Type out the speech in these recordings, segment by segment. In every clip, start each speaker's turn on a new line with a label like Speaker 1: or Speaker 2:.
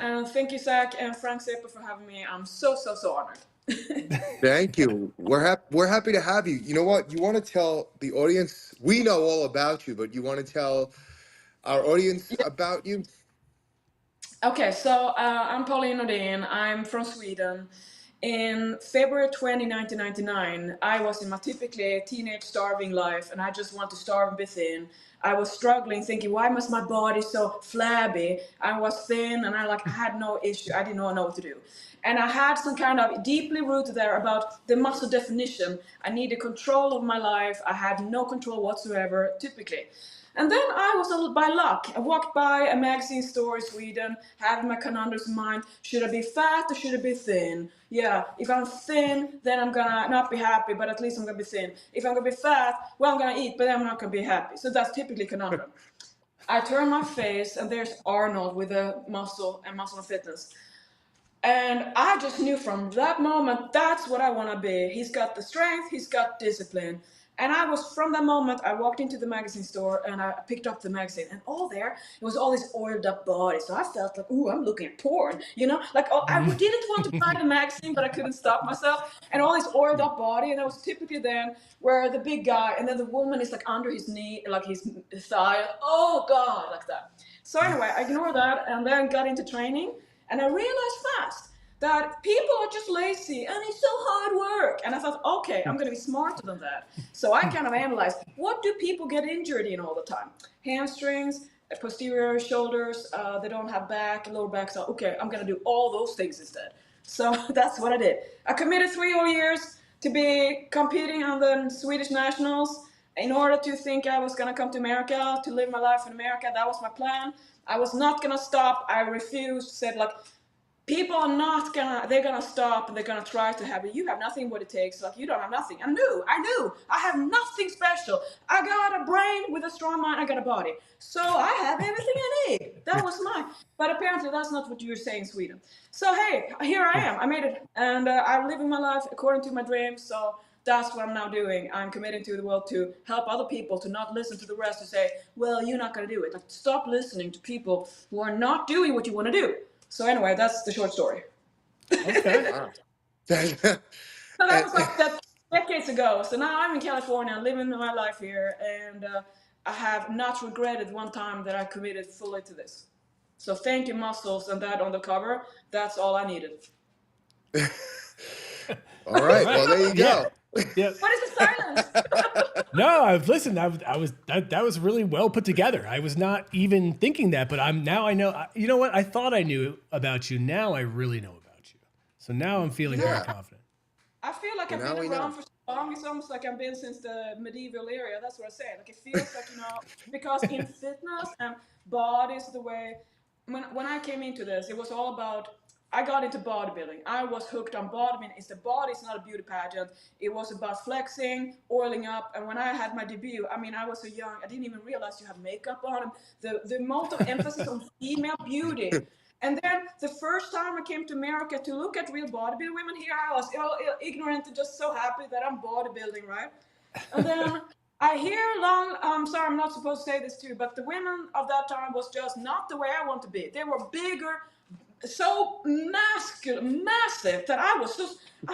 Speaker 1: and thank you, Zack and Frank Zappa, for having me. I'm so honored.
Speaker 2: Thank you. We're happy to have you. You know what? You want to tell the audience? We know all about you, but you want to tell our audience about you?
Speaker 1: Okay, so I'm Pauline Nordin. I'm from Sweden. In February 20, 1999, I was in my typically teenage starving life, and I just want to starve and be thin. I was struggling, thinking, why was my body so flabby? I was thin, and I had no issue. I did not know what to do. And I had some kind of deeply rooted there about the muscle definition. I needed control of my life. I had no control whatsoever, typically. And then I was by luck. I walked by a magazine store in Sweden, having my conundrums in mind. Should I be fat or should I be thin? Yeah, if I'm thin, then I'm gonna not be happy, but at least I'm gonna be thin. If I'm gonna be fat, well, I'm gonna eat, but then I'm not gonna be happy. So that's typically conundrum. I turn my face, and there's Arnold with a muscle and fitness. And I just knew from that moment, that's what I want to be. He's got the strength, he's got discipline. And I was, from that moment, I walked into the magazine store and I picked up the magazine. And all there, it was all these oiled up bodies. So I felt like, ooh, I'm looking at porn. You know, like, oh, I didn't want to buy the magazine, but I couldn't stop myself. And all this oiled up body. And that was typically then where the big guy, and then the woman is like under his knee, like his thigh. Oh, God, like that. So anyway, I ignored that and then got into training. And I realized fast that people are just lazy and it's so hard work. And I thought, okay, I'm going to be smarter than that. So I kind of analyzed, what do people get injured in all the time? Hamstrings, posterior shoulders, they don't have back, lower back. So, okay, I'm going to do all those things instead. So that's what I did. I committed 3 whole years to be competing on the Swedish nationals. In order to think I was going to come to America, to live my life in America, that was my plan. I was not going to stop. I refused, said like, people are not gonna, they're gonna stop and they're gonna try to have it. You have nothing what it takes, like you don't have nothing. I knew, I have nothing special. I got a brain with a strong mind, I got a body. So I have everything I need. That was mine. But apparently that's not what you're saying in Sweden. So hey, here I am, I made it. And I'm living my life according to my dreams, so that's what I'm now doing. I'm committing to the world to help other people to not listen to the rest who say, well, you're not gonna do it. Like stop listening to people who are not doing what you wanna do. So anyway, that's the short story.
Speaker 3: Okay.
Speaker 2: Wow.
Speaker 1: So that was like that decades ago. So now I'm in California, living my life here, and I have not regretted one time that I committed fully to this. So thank you, muscles, and that on the cover. That's all I needed.
Speaker 2: All right. Well, there you go.
Speaker 3: Yeah.
Speaker 1: What is the silence?
Speaker 3: No, I've listened. I was that was really well put together. I was not even thinking that, but I know. You know what? I thought I knew about you. Now I really know about you. So now I'm feeling very confident.
Speaker 1: I feel like I've been around for so long. It's almost like I've been since the medieval era. That's what I say. Like it feels like, because in fitness and bodies, the way when I came into this, it was all about. I got into bodybuilding. I was hooked on bodybuilding. It's the body. It's not a beauty pageant. It was about flexing, oiling up. And when I had my debut, I mean, I was so young. I didn't even realize you have makeup on. The amount of emphasis on female beauty. And then the first time I came to America to look at real bodybuilding women, here I was ignorant and just so happy that I'm bodybuilding, right? And then I hear I'm sorry, I'm not supposed to say this to you, but the women of that time was just not the way I want to be. They were bigger, so masculine, massive that I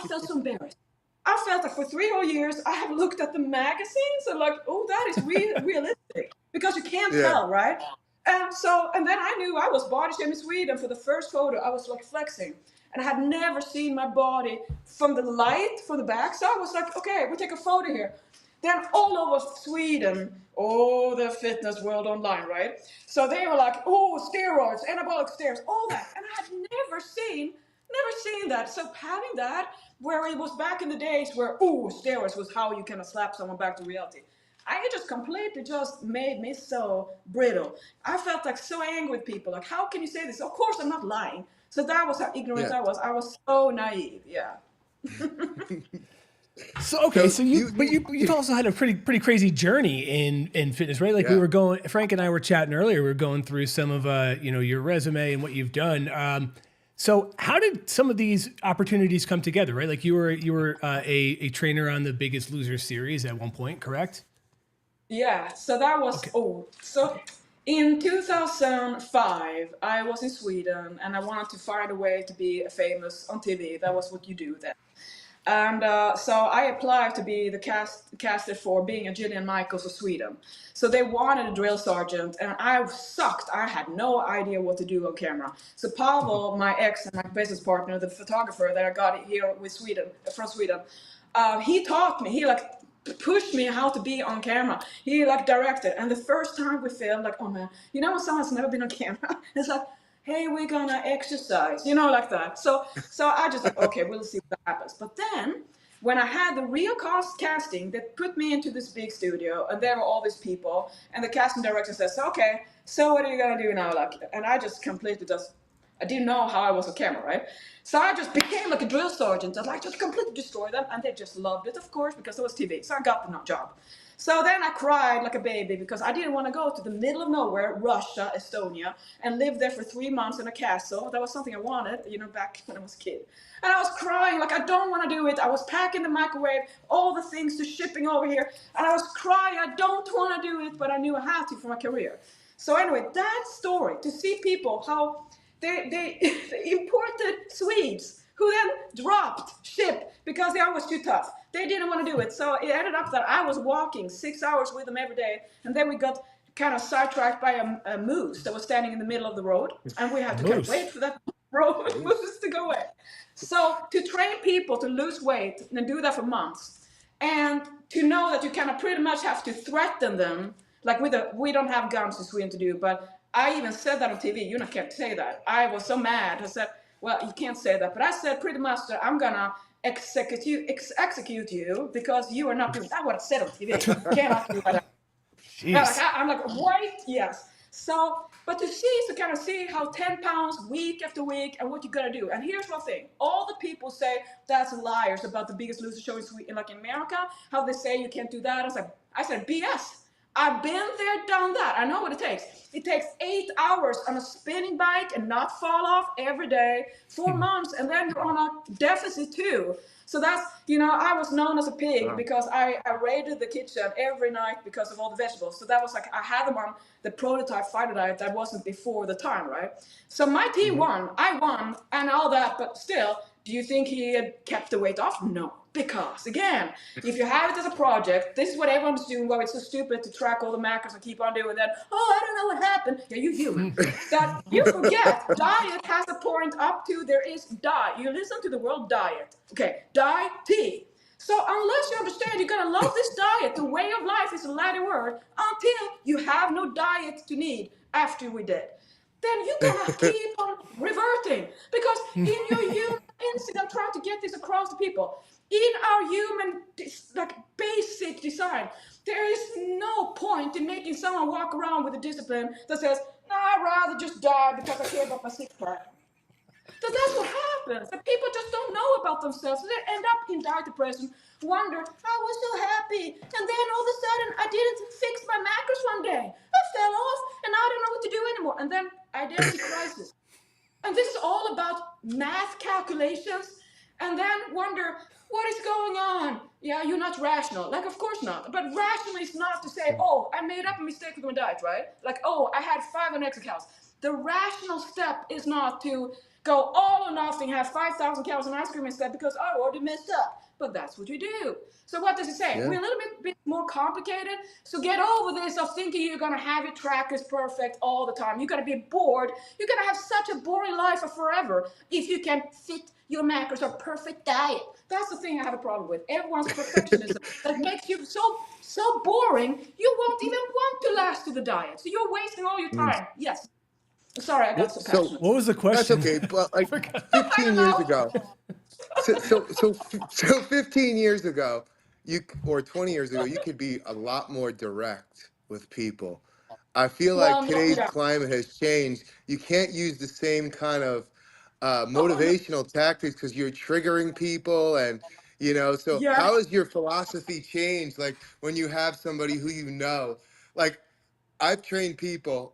Speaker 1: felt so embarrassed. I felt that for 3 whole years I have looked at the magazines and like, oh, that is realistic because you can't tell, right? And then I knew I was body shaming in Sweden for the first photo. I was like flexing, and I had never seen my body from the light from the back. So I was like, okay, we take a photo here. Then all over Sweden, the fitness world online, right? So they were like, oh, steroids, anabolic steroids, all that. And I had never seen that. So having that, where it was back in the days where, steroids was how you kind of slap someone back to reality. It just completely just made me so brittle. I felt like so angry with people. Like, how can you say this? Of course, I'm not lying. So that was how ignorant I was. I was so naive. Yeah.
Speaker 3: So okay, so you've also had a pretty crazy journey in fitness, right? Like Frank and I were chatting earlier. We were going through some of your resume and what you've done. So how did some of these opportunities come together, right? Like you were a trainer on the Biggest Loser series at one point, correct?
Speaker 1: Yeah. So that was so In 2005, I was in Sweden and I wanted to find a way to be famous on TV. That was what you do then. And so I applied to be the caster for being a Gillian Michaels of Sweden. So they wanted a drill sergeant, and I sucked. I had no idea what to do on camera. So Pavel, my ex and my business partner, the photographer that I got here with Sweden, from Sweden, he taught me. He like pushed me how to be on camera. He like directed. And the first time we filmed, like, oh man, you know when someone's never been on camera? It's like, hey, we're gonna exercise, you know, like that. So I just like, okay, we'll see what happens. But then when I had the real casting, they put me into this big studio, and there were all these people, and the casting director says, okay, so what are you gonna do now, like? And I just completely just, I didn't know how I was on camera, right? So I just became like a drill sergeant and like just completely destroy them, and they just loved it, of course, because it was TV. So I got the job. So then I cried like a baby because I didn't want to go to the middle of nowhere, Russia, Estonia, and live there for 3 months in a castle. That was something I wanted, you know, back when I was a kid. And I was crying like, I don't want to do it. I was packing the microwave, all the things to shipping over here, and I was crying, I don't want to do it, but I knew I had to for my career. So anyway, that story, to see people, how they imported Swedes who then dropped ship because they was too tough. They didn't want to do it. So it ended up that I was walking 6 hours with them every day. And then we got kind of sidetracked by a moose that was standing in the middle of the road. And we had to kind of wait for that moose to go away. So to train people to lose weight and do that for months, and to know that you kind of pretty much have to threaten them, like we don't have guns in Sweden to do, but I even said that on TV. You can't say that. I was so mad. I said, well, you can't say that. But I said pretty much that I'm going to execute you because you are not doing that. What I said on TV. Cannot do that. I'm like, wait, yes. So, but to kind of see how 10 pounds week after week and what you gotta do. And here's one thing: all the people say that's liars about the Biggest Loser show in Sweden, like in America, how they say you can't do that. I said, BS. I've been there, done that. I know what it takes. It takes 8 hours on a spinning bike and not fall off every day, 4 months, and then you're on a deficit too. So that's, I was known as a pig because I raided the kitchen every night because of all the vegetables. So that was like, I had them on the prototype fighter diet that wasn't before the time, right? So my team won. I won and all that, but still, do you think he had kept the weight off? No. Because, again, if you have it as a project, this is what everyone's doing, where it's so stupid to track all the macros and keep on doing that. Oh, I don't know what happened. Yeah, you're human. That you forget, diet has a point up to there is diet. You listen to the word diet. Okay, diet. So unless you understand you're going to love this diet, the way of life is a Latin word, until you have no diet to need after we're dead, then you're going to keep on reverting. Because in your human instinct, I'm trying to get this across to people, in our human, like, basic design, there is no point in making someone walk around with a discipline that says, no, I'd rather just die because I care about my six-pack. That's what happens. The people just don't know about themselves. So they end up in dire depression, wonder, I was so happy, and then all of a sudden I didn't fix my macros one day. I fell off, and I don't know what to do anymore. And then identity crisis. And this is all about math calculations, and then wonder, what is going on? Yeah, you're not rational. Like, of course not. But rational is not to say, oh, I made up a mistake with my diet, right? Like, oh, I had 500 extra calories. The rational step is not to go all or nothing, have 5,000 calories in ice cream instead because I already messed up. But that's what you do. So what does it say?
Speaker 2: Yeah.
Speaker 1: We're a little bit more complicated. So get over this of thinking you're going to have your trackers perfect all the time. You're going to be bored. You're going to have such a boring life for forever if you can fit your macros or perfect diet. That's the thing I have a problem with. Everyone's perfectionism that makes you so boring, you won't even want to last to the diet. So you're wasting all your time. Yes. Sorry, I got so passionate.
Speaker 3: What was the question?
Speaker 2: That's okay, but like 15 years ago. So 15 years ago, or 20 years ago, you could be a lot more direct with people. I feel like today's climate has changed. You can't use the same kind of motivational tactics because you're triggering people, and so
Speaker 1: Yeah.
Speaker 2: how has your philosophy changed? Like when you have somebody who like I've trained people.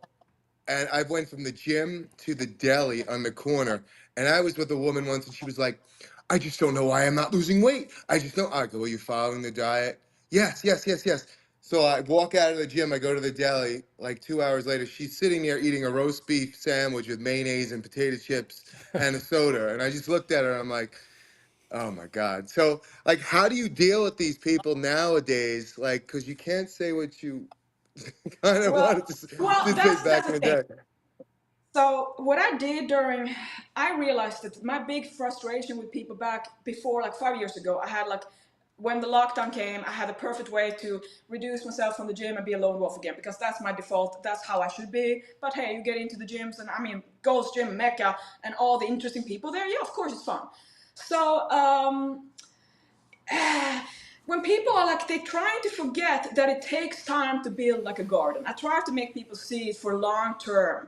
Speaker 2: And I went from the gym to the deli on the corner. And I was with a woman once, and she was like, I just don't know why I'm not losing weight. I just know. I go, are you following the diet? Yes, yes, yes, yes. So I walk out of the gym, I go to the deli, like 2 hours later, she's sitting there eating a roast beef sandwich with mayonnaise and potato chips and a soda. And I just looked at her and I'm like, oh my God. So like, how do you deal with these people nowadays? Like, cause you can't say what you kind of wanted to say
Speaker 1: That's
Speaker 2: back
Speaker 1: the
Speaker 2: in the
Speaker 1: thing.
Speaker 2: day.
Speaker 1: So what I did during, I realized that my big frustration with people back before, like 5 years ago, I had like, when the lockdown came, I had a perfect way to reduce myself from the gym and be a lone wolf again, because that's my default. That's how I should be. But hey, you get into the gyms, and I mean, Gold's Gym, Mecca, and all the interesting people there. Yeah, of course it's fun. So when people are like, they're trying to forget that it takes time to build like a garden. I try to make people see it for long term.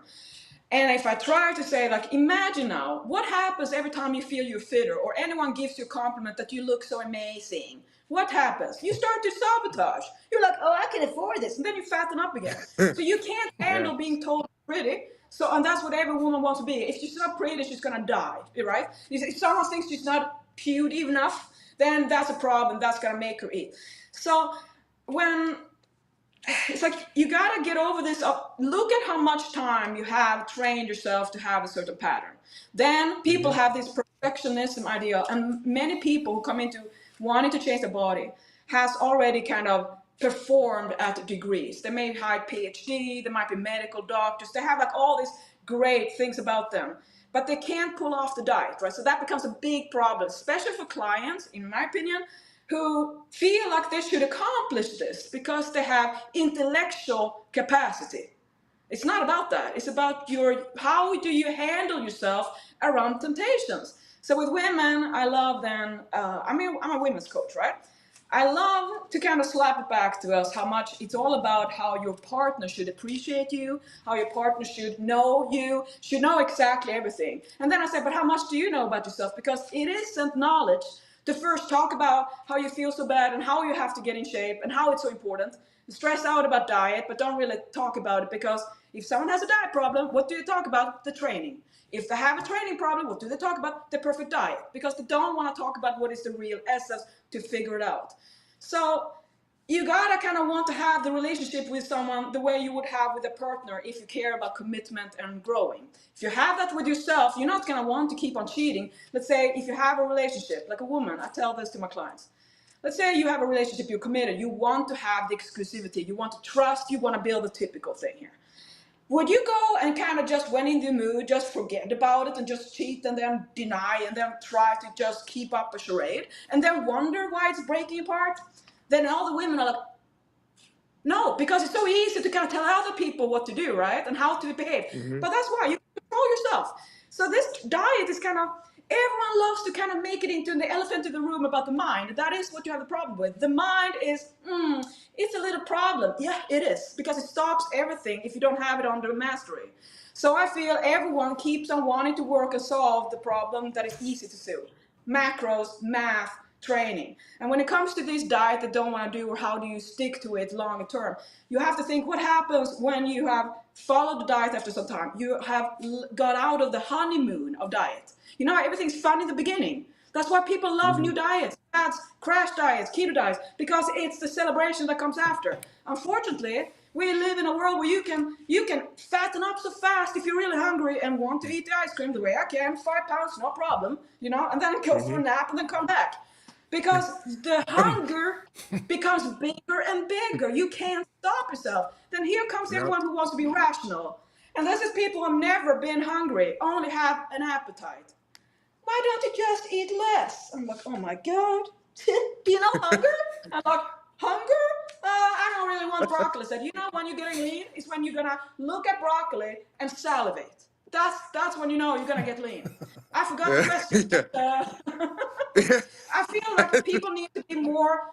Speaker 1: And if I try to say, like, imagine now, what happens every time you feel you're fitter or anyone gives you a compliment that you look so amazing? What happens? You start to sabotage. You're like, oh, I can afford this. And then you fatten up again. So you can't
Speaker 2: Yeah.
Speaker 1: handle being told pretty. So, and that's what every woman wants to be. If she's not pretty, she's going to die, right? If someone thinks she's not cute enough, then that's a problem. That's going to make her eat. So when it's like you gotta get over this. Look at how much time you have trained yourself to have a certain pattern. Then people
Speaker 2: Hmm.
Speaker 1: have this perfectionism idea, and many people who come into wanting to change their body has already kind of performed at degrees. They may have PhD, they might be medical doctors, they have like all these great things about them, but they can't pull off the diet, right? So that becomes a big problem, especially for clients, in my opinion, who feel like they should accomplish this because they have intellectual capacity. It's not about that. It's about your how do you handle yourself around temptations. So with women, I love them. I'm a women's coach, right? I love to kind of slap it back to us how much it's all about how your partner should appreciate you, how your partner should know you, should know exactly everything. And then I said, but how much do you know about yourself? Because it isn't knowledge to first talk about how you feel so bad and how you have to get in shape and how it's so important. Stress out about diet, but don't really talk about it, because if someone has a diet problem, what do you talk about? The training. If they have a training problem, what do they talk about? The perfect diet, because they don't want to talk about what is the real essence to figure it out. So you gotta kind of want to have the relationship with someone the way you would have with a partner if you care about commitment and growing. If you have that with yourself, you're not gonna want to keep on cheating. Let's say if you have a relationship, like a woman, I tell this to my clients. Let's say you have a relationship, you're committed, you want to have the exclusivity, you want to trust, you want to build the typical thing here. Would you go and kind of just when in the mood, just forget about it and just cheat and then deny and then try to just keep up a charade and then wonder why it's breaking apart? Then all the women are like, no, because it's so easy to kind of tell other people what to do, right? And how to behave.
Speaker 2: Hmm.
Speaker 1: But that's why you control yourself. So this diet is kind of, everyone loves to kind of make it into the elephant in the room about the mind. That is what you have the problem with. The mind is, it's a little problem. Yeah, it is. Because it stops everything if you don't have it under mastery. So I feel everyone keeps on wanting to work and solve the problem that is easy to solve. Macros, math, training. And when it comes to this diet that don't want to do, or how do you stick to it long term, you have to think what happens when you have followed the diet after some time. You have got out of the honeymoon of diet. You know, everything's fun in the beginning. That's why people love
Speaker 2: Hmm.
Speaker 1: new diets, fads, crash diets, keto diets, because it's the celebration that comes after. Unfortunately, we live in a world where you can fatten up so fast if you're really hungry and want to eat the ice cream the way I can, 5 pounds, no problem, and then go for a
Speaker 2: Hmm.
Speaker 1: nap and then come back. Because the hunger becomes bigger and bigger. You can't stop yourself. Then here comes
Speaker 2: Nope.
Speaker 1: everyone who wants to be rational. And this is people who have never been hungry, only have an appetite. Why don't you just eat less? I'm like, oh my God. Hunger? I'm like, hunger? I don't really want broccoli. I said, when you're getting lean is when you're gonna look at broccoli and salivate. That's when you know you're gonna get lean. I forgot the question, but I feel like people need to be more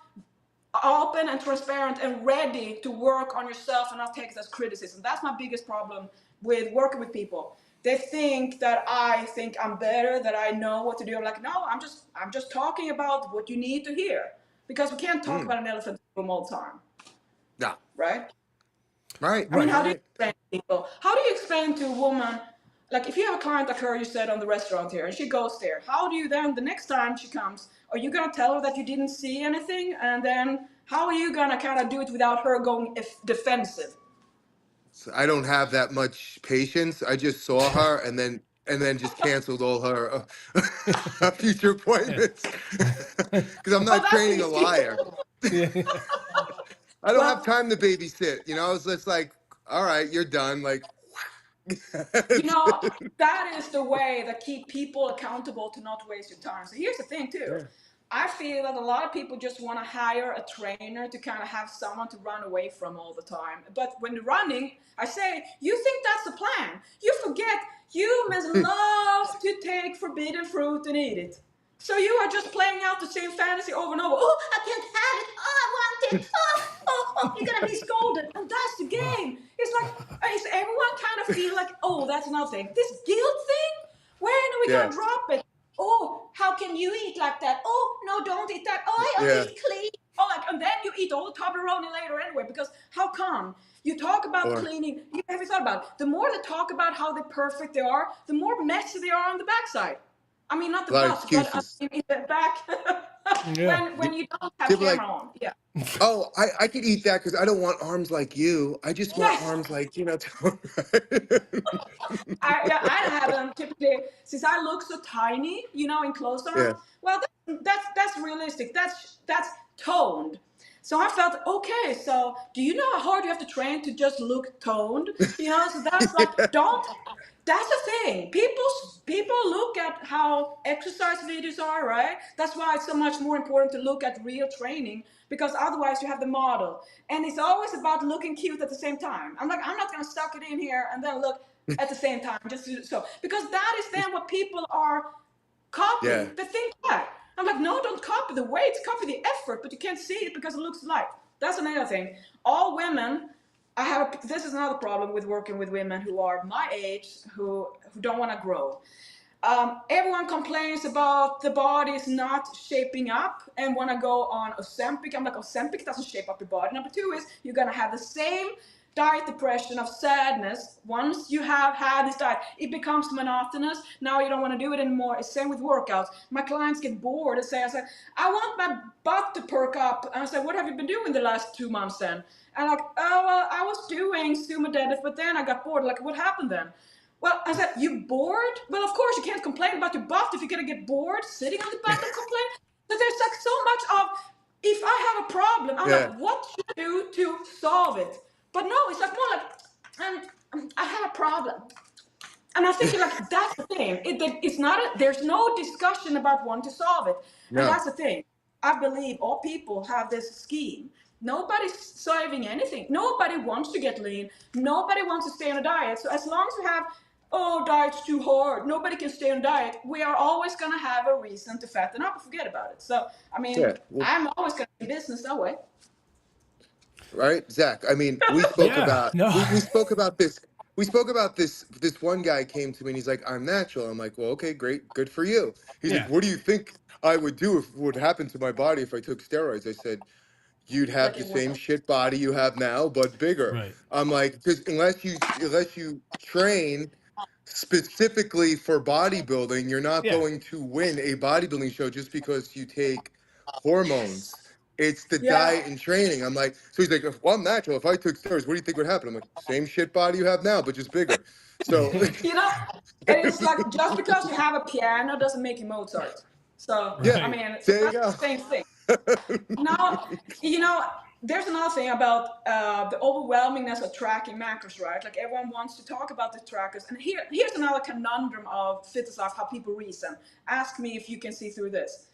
Speaker 1: open and transparent and ready to work on yourself and not take it as criticism. That's my biggest problem with working with people. They think that I think I'm better, that I know what to do. I'm like, no, I'm just talking about what you need to hear, because we can't talk
Speaker 2: Mm.
Speaker 1: about an elephant in the room all the time,
Speaker 2: Yeah.
Speaker 1: right?
Speaker 2: Right.
Speaker 1: I mean,
Speaker 3: Right.
Speaker 1: how do you
Speaker 2: Right.
Speaker 1: explain to people? How do you explain to a woman, like if you have a client like her, you said on the restaurant here, and she goes there, how do you then, the next time she comes, are you going to tell her that you didn't see anything and then How are you gonna kind of do it without her going defensive?
Speaker 2: So I don't have that much patience. I just saw her and then just canceled all her future
Speaker 3: Yeah.
Speaker 2: appointments because I'm
Speaker 1: Oh,
Speaker 2: not
Speaker 1: that's
Speaker 2: training a
Speaker 1: easy.
Speaker 2: liar.
Speaker 3: Yeah.
Speaker 2: I don't have
Speaker 1: Well,
Speaker 2: time to babysit. You know, I was just like, all right, you're done. Like,
Speaker 1: you know, that is the way that keep people accountable to not waste your time. So here's the thing too.
Speaker 2: yeah.
Speaker 1: I feel that a lot of people just want to hire a trainer to kind of have someone to run away from all the time. But when you're running, I say, you think that's the plan. You forget humans love to take forbidden fruit and eat it. So you are just playing out the same fantasy over and over. Oh, I can't have it. Oh, I want it. Oh, you're gonna be scolded. And that's the
Speaker 3: Oh.
Speaker 1: game. It's like, is everyone kind of feel like, oh, that's nothing. This guilt thing, when are we
Speaker 2: Yeah.
Speaker 1: gonna drop it? Oh, how can you eat like that? Oh, no, don't eat that. Oh, I
Speaker 2: Yeah.
Speaker 1: eat clean. Oh, like, and then you eat all the Toblerone later anyway, because how come? You talk about
Speaker 2: Or
Speaker 1: cleaning. Have you thought about it? The more they talk about how perfect they are, the more messy they are on the backside. I mean, not the
Speaker 2: a lot of
Speaker 1: butt, but I
Speaker 2: excuses.
Speaker 1: mean, in the back
Speaker 3: Yeah.
Speaker 1: when you don't have
Speaker 2: People like,
Speaker 1: camera on. Yeah.
Speaker 2: oh, I could eat that because I don't want arms like you. I just want
Speaker 1: Yes.
Speaker 2: arms like,
Speaker 1: Yeah, I have them typically since I look so tiny, in clothes on.
Speaker 2: yeah.
Speaker 1: Well, that's realistic. That's toned. So I felt okay. So do you know how hard you have to train to just look toned? So that's like
Speaker 2: Yeah.
Speaker 1: don't. That's the thing. People look at how exercise videos are, right? That's why it's so much more important to look at real training because otherwise you have the model, and it's always about looking cute at the same time. I'm not gonna stuck it in here and then look at the same time so because that is then what people are
Speaker 2: Yeah.
Speaker 1: copying. They think that. I'm like, no, don't copy the weights, copy the effort, but you can't see it because it looks alike. That's another thing. All women, this is another problem with working with women who are my age who don't want to grow. Everyone complains about the body is not shaping up and want to go on Ozempic. I'm like, Ozempic doesn't shape up your body. Number two is you're going to have the same diet depression of sadness. Once you have had this diet, it becomes monotonous. Now you don't want to do it anymore. It's same with workouts. My clients get bored and say, I want my butt to perk up. And I say, what have you been doing the last 2 months then? And like, oh, well, I was doing sumo deadlift, but then I got bored. Like, what happened then? Well, I said, you bored? Well, of course you can't complain about your butt if you're gonna get bored sitting on the butt and complain. So there's like so much of, if I have a problem, I'm
Speaker 2: Yeah.
Speaker 1: like, what should I do to solve it? But no, it's like more like, I have a problem. And I think like that's the thing. It's not. There's no discussion about wanting to solve it, and
Speaker 2: No.
Speaker 1: that's the thing. I believe all people have this scheme. Nobody's solving anything. Nobody wants to get lean. Nobody wants to stay on a diet. So as long as we have, oh, diet's too hard, nobody can stay on a diet, we are always going to have a reason to fatten up and forget about it. So, I mean,
Speaker 2: Yeah. Well,
Speaker 1: I'm always going to be business that way.
Speaker 2: right, Zach. I mean, we spoke
Speaker 3: Yeah.
Speaker 2: about
Speaker 3: No.
Speaker 2: we spoke about this. We spoke about this one guy came to me and he's like, I'm natural. I'm like, well, okay, great, good for you. He's like,
Speaker 3: Yeah.
Speaker 2: what do you think I would do if would happen to my body if I took steroids? I said, you'd have
Speaker 1: Like
Speaker 2: the
Speaker 1: it was.
Speaker 2: same shit body you have now, but bigger.
Speaker 3: Right.
Speaker 2: I'm like, because unless you train specifically for bodybuilding, you're not
Speaker 3: Yeah.
Speaker 2: going to win a bodybuilding show just because you take hormones. It's the
Speaker 1: Yeah.
Speaker 2: diet and training. I'm like, so he's like, well, I'm natural. If I took steroids, what do you think would happen? I'm like, same shit body you have now, but just bigger. So,
Speaker 1: You know, and it's like just because you have a piano doesn't make you Mozart. So,
Speaker 2: yeah,
Speaker 1: I
Speaker 3: Right.
Speaker 1: mean, so
Speaker 2: there you
Speaker 1: that's
Speaker 2: go.
Speaker 1: the same thing. Now, there's another thing about the overwhelmingness of tracking macros, right? Like everyone wants to talk about the trackers. And here's another conundrum of fitness life, how people reason. Ask me if you can see through this.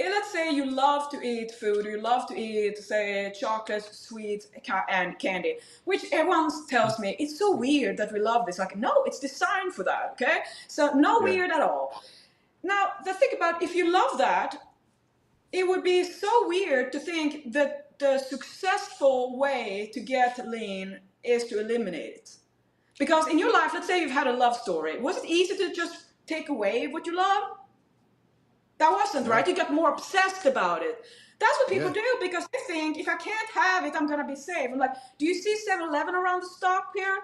Speaker 1: Let's say you love to eat food, you love to eat, say, chocolate, sweets, and candy, which everyone tells me, it's so weird that we love this. Like, no, it's designed for that, okay? So no
Speaker 2: Yeah,
Speaker 1: weird at all. Now, the thing about if you love that, it would be so weird to think that the successful way to get lean is to eliminate it. Because in your life, let's say you've had a love story, was it easy to just take away what you love? That wasn't, right?
Speaker 2: no,
Speaker 1: You got more obsessed about it. That's what people
Speaker 2: yeah,
Speaker 1: do because they think if I can't have it, I'm going to be safe. I'm like, do you see 7-Eleven around the stop here?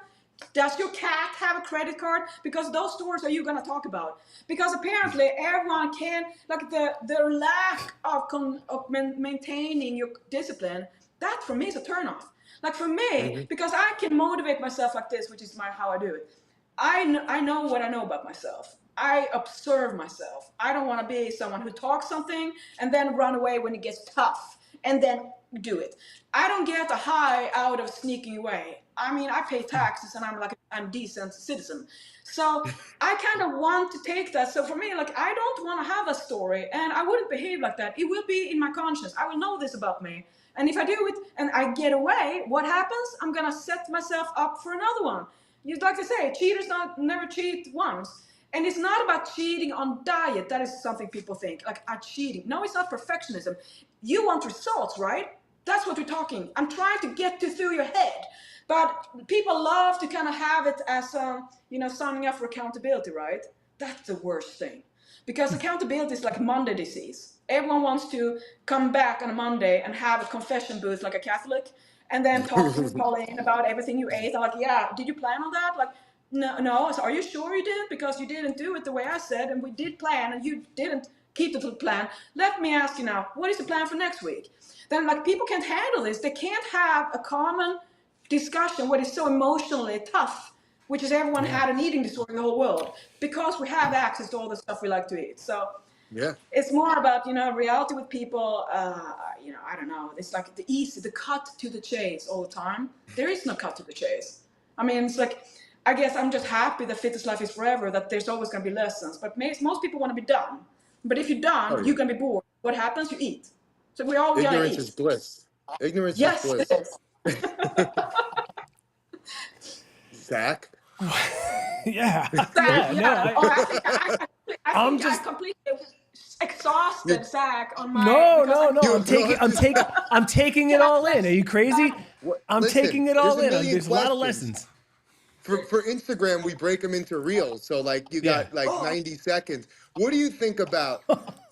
Speaker 1: Does your cat have a credit card? Because those stories are you going to talk about. Because apparently everyone can, like the lack of, maintaining your discipline, that for me is a turnoff. Like for me,
Speaker 2: Mm-hmm.
Speaker 1: because I can motivate myself like this, which is how I do it. I know what I know about myself. I observe myself. I don't want to be someone who talks something and then run away when it gets tough and then do it. I don't get a high out of sneaking away. I mean, I pay taxes and I'm a decent citizen. So I kind of want to take that. So for me, like I don't want to have a story and I wouldn't behave like that. It will be in my conscience. I will know this about me. And if I do it and I get away, what happens? I'm gonna set myself up for another one. You'd like to say, cheaters not never cheat once. And it's not about cheating on diet. That is something people think, like I'm cheating. No, it's not perfectionism. You want results, right? That's what we're talking. I'm trying to get to through your head. But people love to kind of have it as, signing up for accountability, right? That's the worst thing. Because accountability is like Monday disease. Everyone wants to come back on a Monday and have a confession booth like a Catholic and then talk to Pauline about everything you ate. I'm like, yeah, did you plan on that? Like, no, no. So are you sure you didn't? Because you didn't do it the way I said, and we did plan, and you didn't keep the plan. Let me ask you now, what is the plan for next week? Then, like, people can't handle this. They can't have a common discussion what is so emotionally tough, which is everyone had an eating disorder in the whole world because we have access to all the stuff we like to eat. So
Speaker 2: Yeah.
Speaker 1: it's more about reality with people. I don't know. It's like the cut to the chase all the time. There is no cut to the chase. I mean, it's like I guess I'm just happy that fitness life is forever. That there's always going to be lessons. But most people want to be done. But if you're
Speaker 2: Oh,
Speaker 1: done,
Speaker 2: yeah.
Speaker 1: you're going to be bored. What happens? You eat. So we all gotta
Speaker 2: Ignorance
Speaker 1: eat.
Speaker 2: is bliss. Ignorance is
Speaker 1: Yes, it
Speaker 2: bliss.
Speaker 1: is.
Speaker 2: Zach?
Speaker 3: Yeah.
Speaker 1: Zach,
Speaker 3: Yeah. No,
Speaker 1: yeah. Oh, I
Speaker 3: I'm
Speaker 1: think I
Speaker 3: just
Speaker 1: completely exhausted Zach on my
Speaker 3: no,
Speaker 1: because
Speaker 3: no,
Speaker 1: I
Speaker 3: no.
Speaker 2: You know,
Speaker 3: I'm taking it
Speaker 1: can I
Speaker 3: all in. Are
Speaker 1: flex?
Speaker 3: you crazy? I'm
Speaker 2: listen,
Speaker 3: taking it
Speaker 2: there's
Speaker 3: all
Speaker 2: a
Speaker 3: in.
Speaker 2: million
Speaker 3: There's a lot of
Speaker 2: questions.
Speaker 3: lessons.
Speaker 2: For Instagram, we break them into reels. So like you
Speaker 3: Yeah.
Speaker 2: got like
Speaker 1: Oh,
Speaker 2: 90 seconds. What do you think about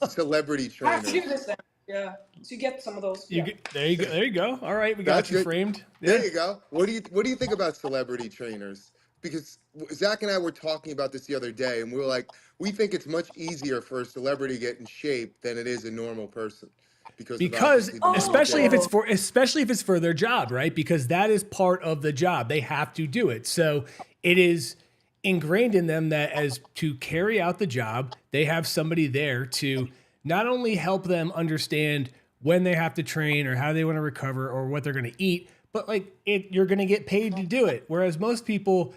Speaker 2: celebrity
Speaker 1: I have to do
Speaker 2: trainers?
Speaker 1: this then. Yeah. So you get some of those.
Speaker 3: You
Speaker 1: Yeah.
Speaker 3: get there. You go. There you go. All right, we got
Speaker 2: That's
Speaker 3: you
Speaker 2: good.
Speaker 3: framed.
Speaker 2: There
Speaker 3: Yeah.
Speaker 2: you go. What do you think about celebrity trainers? Because Zach and I were talking about this the other day, and we were like, we think it's much easier for a celebrity to get in shape than it is a normal person because of
Speaker 3: Because
Speaker 2: obviously the money
Speaker 3: especially if
Speaker 2: involved.
Speaker 3: it's for their job, right? Because that is part of the job. They have to do it. So it is ingrained in them that as to carry out the job, they have somebody there to not only help them understand when they have to train or how they want to recover or what they're going to eat, but like you're going to get paid to do it. Whereas most people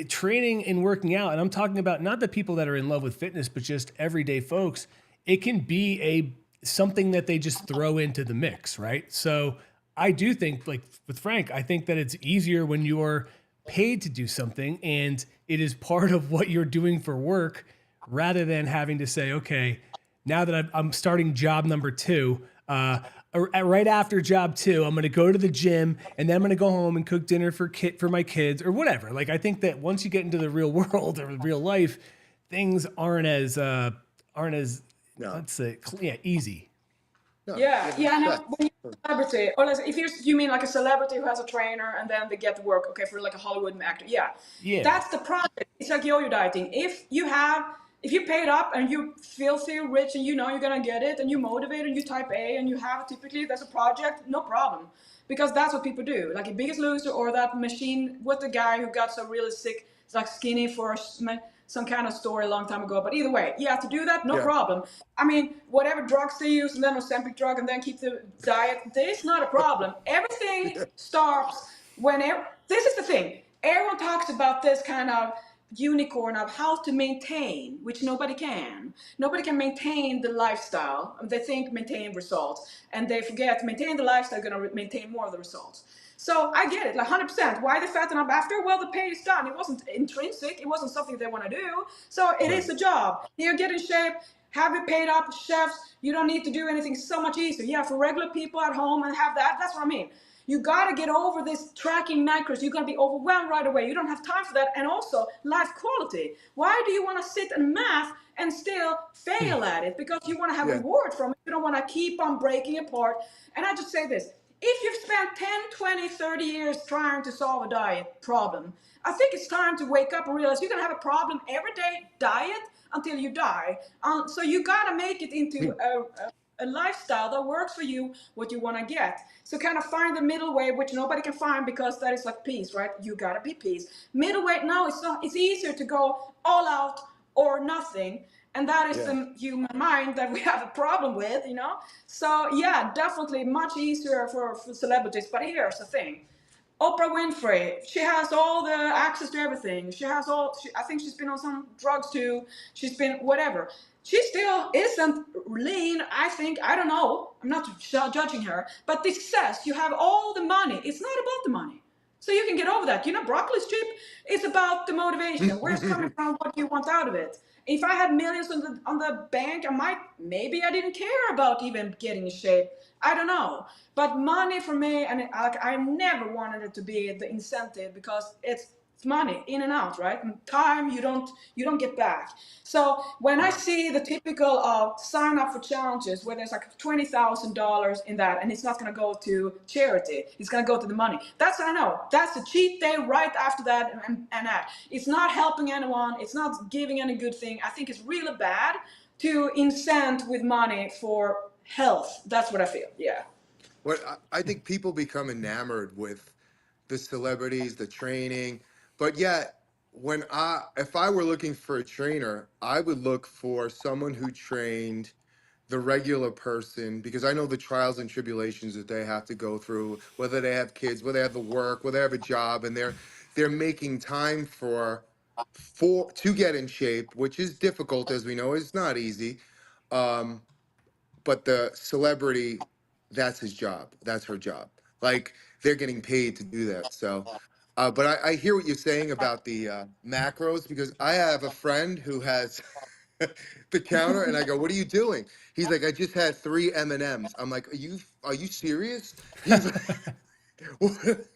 Speaker 3: training and working out, and I'm talking about not the people that are in love with fitness, but just everyday folks, it can be something that they just throw into the mix, right? So I do think, like with Frank, I think that it's easier when you're paid to do something and it is part of what you're doing for work rather than having to say, okay, now that I'm starting job number 2, right after job 2, I'm going to go to the gym and then I'm going to go home and cook dinner for my kids or whatever. Like I think that once you get into the real world or real life, things aren't as
Speaker 2: No,
Speaker 3: let's say easy.
Speaker 2: no,
Speaker 1: Yeah.
Speaker 2: with
Speaker 1: Yeah. No.
Speaker 2: respect.
Speaker 1: When you're a celebrity, or if you mean like a celebrity who has a trainer and then they get to work, okay, for like a Hollywood actor. Yeah.
Speaker 3: Yeah.
Speaker 1: That's the project. It's like yo-yo dieting. If you paid up and you feel rich and you know you're gonna get it and you motivate and you type A and you have typically there's a project, no problem. Because that's what people do. Like a Biggest Loser or that machine with the guy who got so really sick, it's like skinny for some kind of story a long time ago. But either way, you have to do that, no
Speaker 2: Yeah.
Speaker 1: problem. I mean, whatever drugs they use and then Ozempic drug and then keep the diet, this is not a problem. Everything starts whenever, this is the thing. Everyone talks about this kind of unicorn of how to maintain, which nobody can. Nobody can maintain the lifestyle. They think maintain results, and they forget maintain the lifestyle. Going to maintain more of the results. So I get it, like 100%. Why they fatten up after? Well, the pay is done. It wasn't intrinsic. It wasn't something they want to do. So it is
Speaker 2: Right.
Speaker 1: a job. Here, get in shape. Have it paid up, chefs. You don't need to do anything so much easier. Yeah, for regular people at home and have that. That's what I mean. You got to get over this tracking macros. You're going to be overwhelmed right away. You don't have time for that. And also, life quality. Why do you want to sit and math and still fail at it? Because you want to have
Speaker 2: Yeah.
Speaker 1: reward from it. You don't want to keep on breaking apart. And I just say this. if you've spent 10, 20, 30 years trying to solve a diet problem, I think it's time to wake up and realize you're going to have a problem every day diet until you die. So you got to make it into a lifestyle that works for you, what you want to get. So kind of find the middle way, which nobody can find because that is like peace, right? You got to be peace. Middle way, no, it's not. It's easier to go all out or nothing. And that is
Speaker 2: Yeah.
Speaker 1: the human mind that we have a problem with, you know? So, yeah, definitely much easier for celebrities. But here's the thing. Oprah Winfrey, she has all the access to everything. She has all, I think she's been on some drugs too. She's been whatever. She still isn't lean, I think. I don't know. I'm not judging her. But this says you have all the money. It's not about the money. So you can get over that. You know, broccoli's cheap. It's about the motivation. Where it's coming from, what you want out of it. If I had millions on the bank, maybe I didn't care about even getting in shape. I don't know. But money for me, and I never wanted it to be the incentive because it's money in and out, right? And time you don't get back. So when I see the typical of sign up for challenges where there's like $20,000 in that, and it's not going to go to charity, it's going to go to the money. That's what I know. That's a cheat day right after that, and that it's not helping anyone. It's not giving any good thing. I think it's really bad to incent with money for health. That's what I feel. Yeah.
Speaker 2: What I think people become enamored with the celebrities, the training, but yet if I were looking for a trainer, I would look for someone who trained the regular person because I know the trials and tribulations that they have to go through, whether they have kids, whether they have the work, whether they have a job, and they're making time to get in shape, which is difficult, as we know. It's not easy. Um, but the celebrity, that's his job. That's her job. Like they're getting paid to do that. So, but I hear what you're saying about the macros because I have a friend who has the counter, and I go, "What are you doing?" He's like, "I just had 3 M&Ms." I'm like, "Are you serious?" He's like,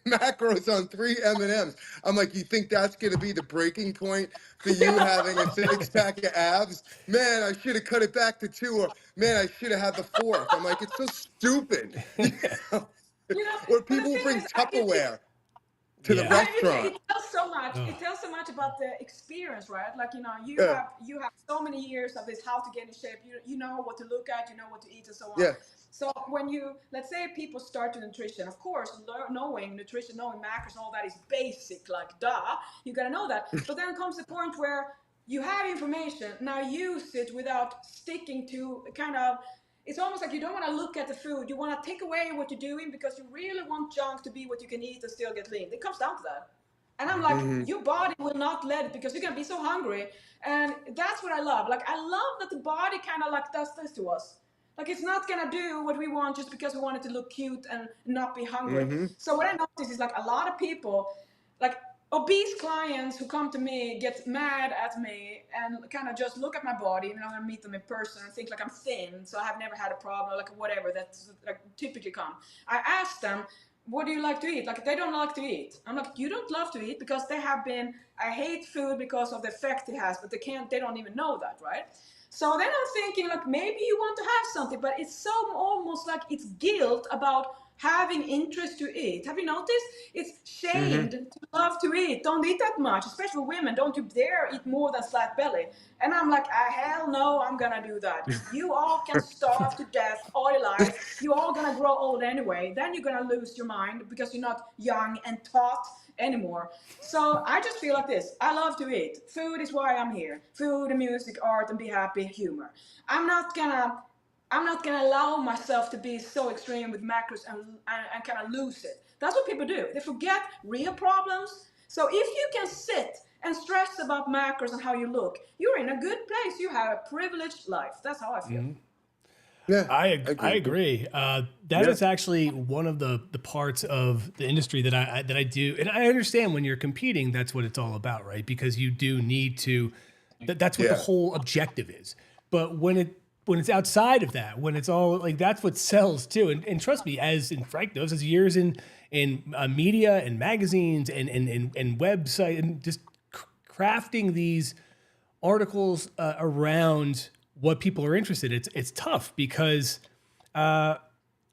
Speaker 2: macros on 3 M&Ms. I'm like, you think that's gonna be the breaking point for you having a 6 pack of abs? Man, I should have cut it back to 2, or man, I should have had the fourth. I'm like, it's so stupid. You know?
Speaker 1: You know,
Speaker 2: Or
Speaker 1: but the
Speaker 2: people
Speaker 1: thing
Speaker 2: bring
Speaker 1: is, it
Speaker 2: Tupperware to the
Speaker 3: Yeah.
Speaker 2: restaurant.
Speaker 1: it tells so much.
Speaker 3: Oh.
Speaker 1: It tells so much about the experience, right? Like
Speaker 2: Yeah,
Speaker 1: you have so many years of this how to get in shape. You know what to look at. You know what to eat, and so on.
Speaker 2: yeah.
Speaker 1: So when let's say people start to nutrition, of course, knowing nutrition, knowing macros, and all that is basic. Like duh, you gotta know that. But then comes the point where you have information. Now use it without sticking to kind of it's almost like you don't want to look at the food. You want to take away what you're doing because you really want junk to be what you can eat and still get lean. It comes down to that. And I'm like,
Speaker 2: Hmm.
Speaker 1: your body will not let it because you're gonna be so hungry. And that's what I love. Like I love that the body kind of like does this to us. Like it's not gonna do what we want just because we want it to look cute and not be hungry.
Speaker 2: Hmm.
Speaker 1: So what I notice is like a lot of people, like obese clients who come to me get mad at me and kind of just look at my body and I'm gonna meet them in person and think like I'm thin, so I have never had a problem, like whatever that's like typically come. I ask them, what do you like to eat? Like they don't like to eat. I'm like, you don't love to eat because they have been. I hate food because of the effect it has, but they don't even know that, right? So then I'm thinking like maybe you want to have something, but it's so almost like it's guilt about having interest to eat. Have you noticed? It's
Speaker 2: Hmm.
Speaker 1: shamed to love to eat. Don't eat that much, especially women. Don't you dare eat more than flat belly. And I'm like, hell no, I'm gonna do that. You all can starve to death all your life. You all gonna grow old anyway. Then you're gonna lose your mind because you're not young and taut anymore. So I just feel like this. I love to eat. Food is why I'm here. Food and music, art, and be happy, humor. I'm not gonna I'm not gonna allow myself to be so extreme with macros and kind of lose it. That's what people do. They forget real problems. So if you can sit and stress about macros and how you look, you're in a good place. You have a privileged life. That's how I feel.
Speaker 2: Yeah,
Speaker 3: I
Speaker 2: I
Speaker 3: I
Speaker 2: agree.
Speaker 3: agree. That
Speaker 2: Yeah.
Speaker 3: is actually one of the parts of the industry that I do, and I understand when you're competing, that's what it's all about, right? Because you do need to. That's what the
Speaker 2: Yeah.
Speaker 3: whole objective is. But when it's outside of that, when it's all like that's what sells too. And trust me, as and Frank knows, as years in media and magazines and website and just crafting these articles around what people are interested in. It's tough because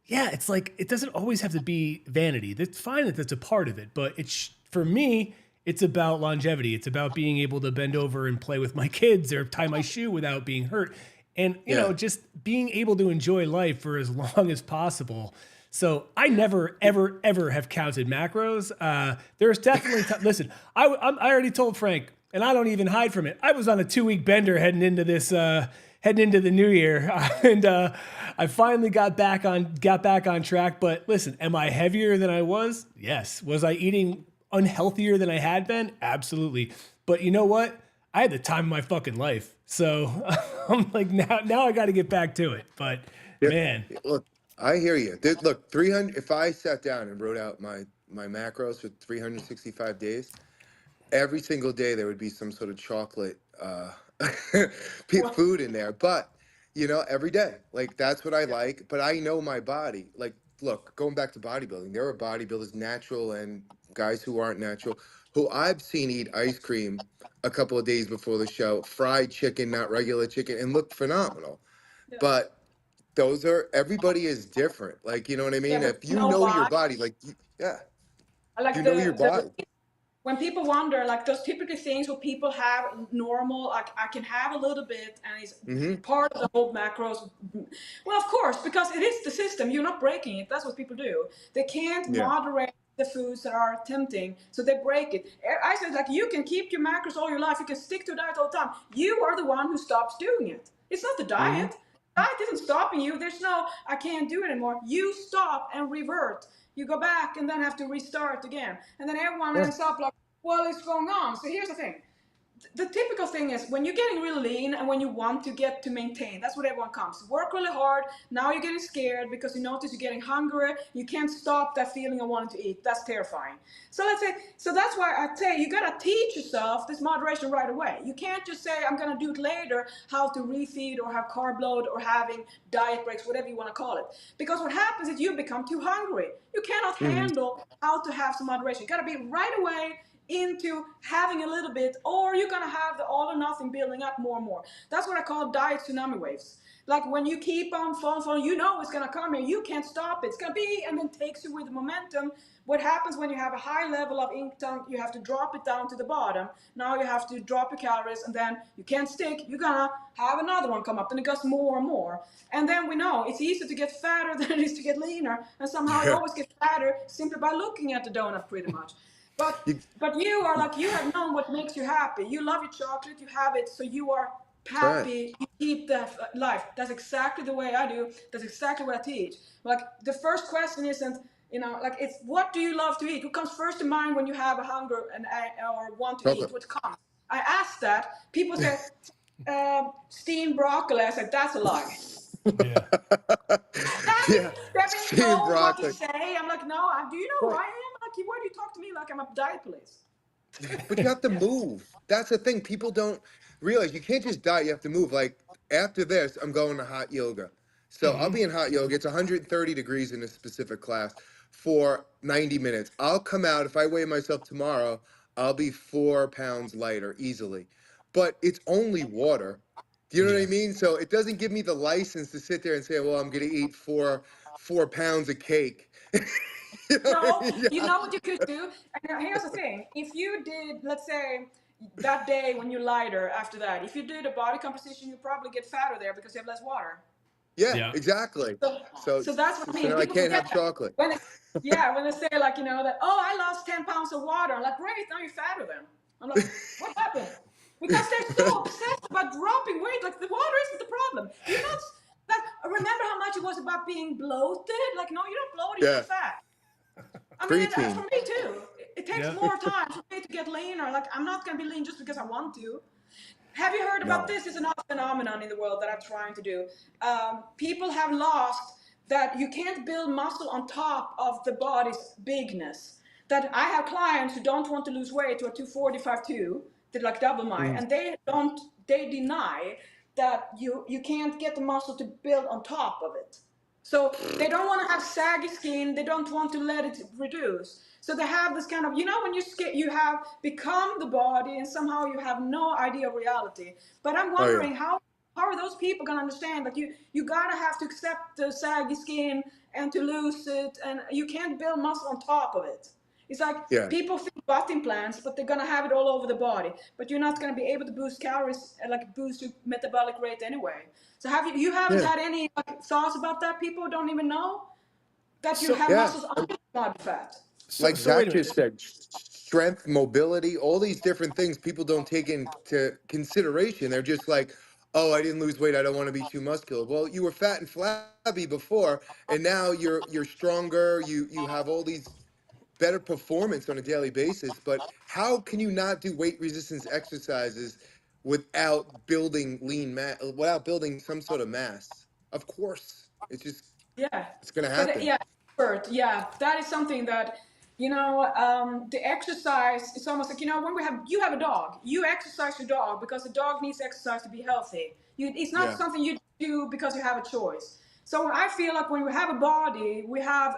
Speaker 3: yeah, it's like it doesn't always have to be vanity. That's fine that that's a part of it, but it's for me, it's about longevity. It's about being able to bend over and play with my kids or tie my shoe without being hurt. And
Speaker 2: Yeah.
Speaker 3: just being able to enjoy life for as long as possible. So I never, ever, ever have counted macros. There's definitely listen. I already told Frank, and I don't even hide from it. I was on a 2-week bender heading into this, heading into the new year, and I finally got back on track. But listen, am I heavier than I was? Yes. Was I eating unhealthier than I had been? Absolutely. But you know what? I had the time of my fucking life. So I'm like, now I got to get back to it. But
Speaker 2: Yeah.
Speaker 3: man,
Speaker 2: Look, I hear you. Look, 300. If I sat down and wrote out my macros for 365 days, every single day there would be some sort of chocolate
Speaker 1: Well,
Speaker 2: food in there. But every day, like that's what I like. But I know my body. Like, look, going back to bodybuilding, there are bodybuilders, natural and guys who aren't natural, who I've seen eat ice cream a couple of days before the show, fried chicken, not regular chicken, and look phenomenal.
Speaker 1: yeah.
Speaker 2: But everybody is different. Like, you know what I
Speaker 1: Yeah,
Speaker 2: mean?
Speaker 1: but
Speaker 2: If
Speaker 1: you
Speaker 2: you
Speaker 1: know
Speaker 2: know your
Speaker 1: why?
Speaker 2: body, like, yeah,
Speaker 1: I like
Speaker 2: you know your
Speaker 1: the
Speaker 2: body.
Speaker 1: when people wonder, like those typical things where people have normal, like I can have a little bit, and it's
Speaker 2: Hmm.
Speaker 1: part of the whole macros. Well, of course, because it is the system. You're not breaking it. That's what people do. They can't
Speaker 2: Yeah.
Speaker 1: moderate the foods that are tempting, so they break it. I said, like, you can keep your macros all your life. You can stick to diet all the time. You are the one who stops doing it. It's not the
Speaker 2: Hmm.
Speaker 1: diet. Diet isn't stopping you. There's no, I can't do it anymore. You stop and revert. You go back and then have to restart again. And then everyone
Speaker 2: Yeah.
Speaker 1: ends up like, what is going on? So here's the thing. The typical thing is when you're getting really lean and when you want to get to maintain, that's what everyone comes. Work really hard. Now you're getting scared because you notice you're getting hungry. You can't stop that feeling of wanting to eat. That's terrifying. So let's say, so that's why I say you gotta teach yourself this moderation right away. You can't just say, I'm gonna do it later, how to refeed or have carb load or having diet breaks, whatever you want to call it. Because what happens is you become too hungry. You cannot
Speaker 2: Hmm.
Speaker 1: handle how to have some moderation. You gotta be right away into having a little bit, or you're gonna have the all or nothing building up more and more. That's what I call diet tsunami waves. Like when you keep on falling, you know it's gonna come and you can't stop it. It's gonna be and then takes you with the momentum. What happens when you have a high level of income, you have to drop it down to the bottom. Now you have to drop your calories and then you can't stick. You're gonna have another one come up, and it goes more and more. And then we know it's easier to get fatter than it is to get leaner, and somehow you
Speaker 2: Yeah.
Speaker 1: always get fatter simply by looking at the donut pretty much. But
Speaker 2: You,
Speaker 1: but you are like you have known what makes you happy. You love your chocolate. You have it, so you are
Speaker 2: that's right.
Speaker 1: happy. You keep that life. That's exactly the way I do. That's exactly what I teach. Like the first question isn't like it's what do you love to eat? What comes first in mind when you have a hunger and or want to eat?
Speaker 2: Chocolate.
Speaker 1: What comes? I ask that. People say steamed broccoli. I said that's a lie.
Speaker 3: yeah.
Speaker 2: Yeah.
Speaker 1: They've been
Speaker 2: Steamed
Speaker 1: told what to
Speaker 2: broccoli.
Speaker 1: say. I'm like, no. Do you know who
Speaker 2: Right.
Speaker 1: I am? Like, why do you talk to me like I'm a diet police?
Speaker 2: But you have to move. That's the thing. People don't realize you can't just diet. You have to move. Like after this, I'm going to hot yoga. So I'll be in hot yoga. It's 130 degrees in a specific class for 90 minutes. I'll come out. If I weigh myself tomorrow, I'll be 4 pounds lighter easily. But it's only water. Do you know what I
Speaker 3: Yeah.
Speaker 2: mean? So it doesn't give me the license to sit there and say, well, I'm going to eat four pounds of cake. You know what I
Speaker 1: No,
Speaker 2: mean? You
Speaker 1: you
Speaker 2: have
Speaker 1: know what you could do? And now here's the thing. If you did, let's say, that day when you're lighter after that, if you do the body composition, you probably get fatter there because you have less water.
Speaker 2: Yeah,
Speaker 3: Yeah.
Speaker 2: exactly.
Speaker 1: So,
Speaker 2: So,
Speaker 1: so that's what I
Speaker 2: so
Speaker 1: mean.
Speaker 2: now I
Speaker 1: People
Speaker 2: can't
Speaker 1: forget
Speaker 2: have
Speaker 1: that.
Speaker 2: chocolate.
Speaker 1: When yeah, when they say like, that, oh, I lost 10 pounds of water. I'm like, great, now you're fatter then. I'm like, what happened? Because they're so obsessed about dropping weight. Like the water isn't the problem. You're not that remember how much it was about being bloated? Like, no, you're not bloated, you're
Speaker 2: Yeah,
Speaker 1: just fat. I mean, that's for
Speaker 2: creatine.
Speaker 1: me too. It takes
Speaker 3: Yeah.
Speaker 1: more time for me to get leaner. Like, I'm not going to be lean just because I want to. Have you heard about
Speaker 2: No.
Speaker 1: this? It's another phenomenon in the world that I'm trying to do. People have lost that you can't build muscle on top of the body's bigness. That I have clients who don't want to lose weight who are 245 they're like double my,
Speaker 2: Mm.
Speaker 1: and they deny that you can't get the muscle to build on top of it. So they don't want to have saggy skin. They don't want to let it reduce. So they have this kind of, when you have become the body and somehow you have no idea of reality. But I'm
Speaker 2: Oh yeah.
Speaker 1: wondering how are those people gonna understand that you gotta have to accept the saggy skin and to lose it, and you can't build muscle on top of it. It's like
Speaker 2: Yeah.
Speaker 1: people think butt implants, but they're gonna have it all over the body. But you're not gonna be able to boost calories, like boost your metabolic rate anyway. So you haven't
Speaker 2: Yeah.
Speaker 1: had any like, thoughts about that? People don't even know that you
Speaker 3: So
Speaker 1: have
Speaker 2: Yeah.
Speaker 1: muscles under body fat.
Speaker 2: Like
Speaker 3: so wait
Speaker 2: Zach
Speaker 3: a
Speaker 2: just
Speaker 3: minute.
Speaker 2: said, strength, mobility, all these different things people don't take into consideration. They're just like, oh, I didn't lose weight. I don't want to be too muscular. Well, you were fat and flabby before, and now you're stronger. You have all these better performance on a daily basis. But how can you not do weight resistance exercises without building lean mass, without building some sort of mass? Of course,
Speaker 1: Yeah,
Speaker 2: it's gonna
Speaker 1: but
Speaker 2: happen.
Speaker 1: yeah, Bert, yeah, that is something that the exercise. It's almost like when you have a dog, you exercise your dog because the dog needs exercise to be healthy. It's not
Speaker 2: Yeah.
Speaker 1: something you do because you have a choice. So I feel like when we have a body, we have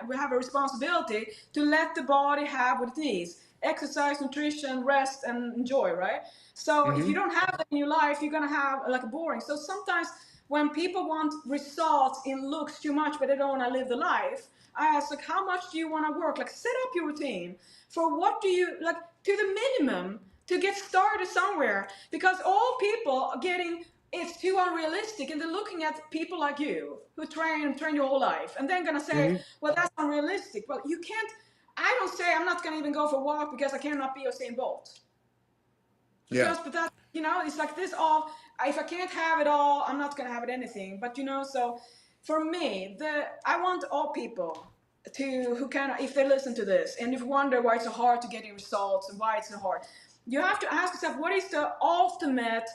Speaker 1: we have a responsibility to let the body have what it needs: exercise, nutrition, rest, and enjoy. Right. So if you
Speaker 2: Hmm.
Speaker 1: don't have that in your life, you're gonna have like a boring. So sometimes when people want results in looks too much, but they don't want to live the life, I ask like, how much do you want to work? Like, set up your routine for what do you like to the minimum to get started somewhere. Because all people are getting it's too unrealistic, and they're looking at people like you who train your whole life, and then gonna say,
Speaker 2: Hmm.
Speaker 1: well, that's unrealistic. Well, you can't. I don't say I'm not gonna even go for a walk because I cannot be Usain Bolt.
Speaker 2: Yeah.
Speaker 1: But that it's like this all. If I can't have it all, I'm not gonna have it anything. But so for me, I want all people to who can, if they listen to this and if you wonder why it's so hard to get results and why it's so hard, you have to ask yourself, what is the ultimate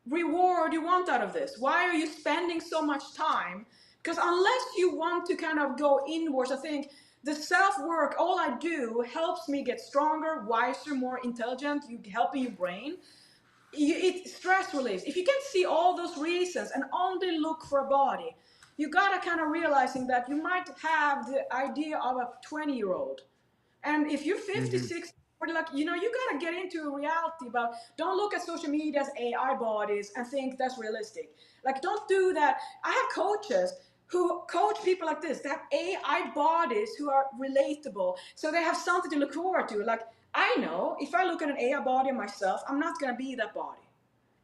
Speaker 1: reward you want out of this? Why are you spending so much time? Because unless you want to kind of go inwards, I think the self work, all I do, helps me get stronger, wiser, more intelligent. You helping your brain. It's stress release. If you can see all those reasons and only look for a body, you gotta kind of realizing that you might have the idea of a 20-year-old, and if you're 50,
Speaker 2: Hmm.
Speaker 1: 60, or like, you gotta get into reality about, don't look at social media's AI bodies and think that's realistic. Like, don't do that. I have coaches who coach people like this. They have AI bodies who are relatable. So they have something to look forward to. Like, I know if I look at an AI body of myself, I'm not gonna be that body.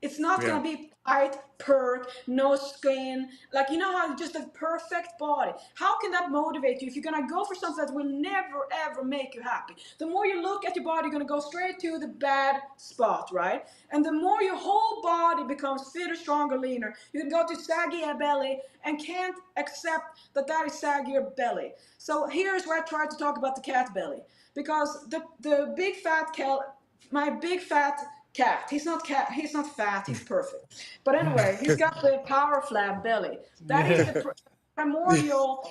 Speaker 1: It's not
Speaker 2: Yeah.
Speaker 1: gonna be tight, perk, no skin. Like, how just a perfect body. How can that motivate you if you're gonna go for something that will never ever make you happy? The more you look at your body, you're gonna go straight to the bad spot, right? And the more your whole body becomes fitter, stronger, leaner, you can go to saggy belly and can't accept that that is saggier belly. So here's where I try to talk about the cat belly. Because the big fat my big fat cat. He's not fat. He's perfect. But anyway, he's got the power flab belly. That is
Speaker 3: Yeah.
Speaker 1: the primordial,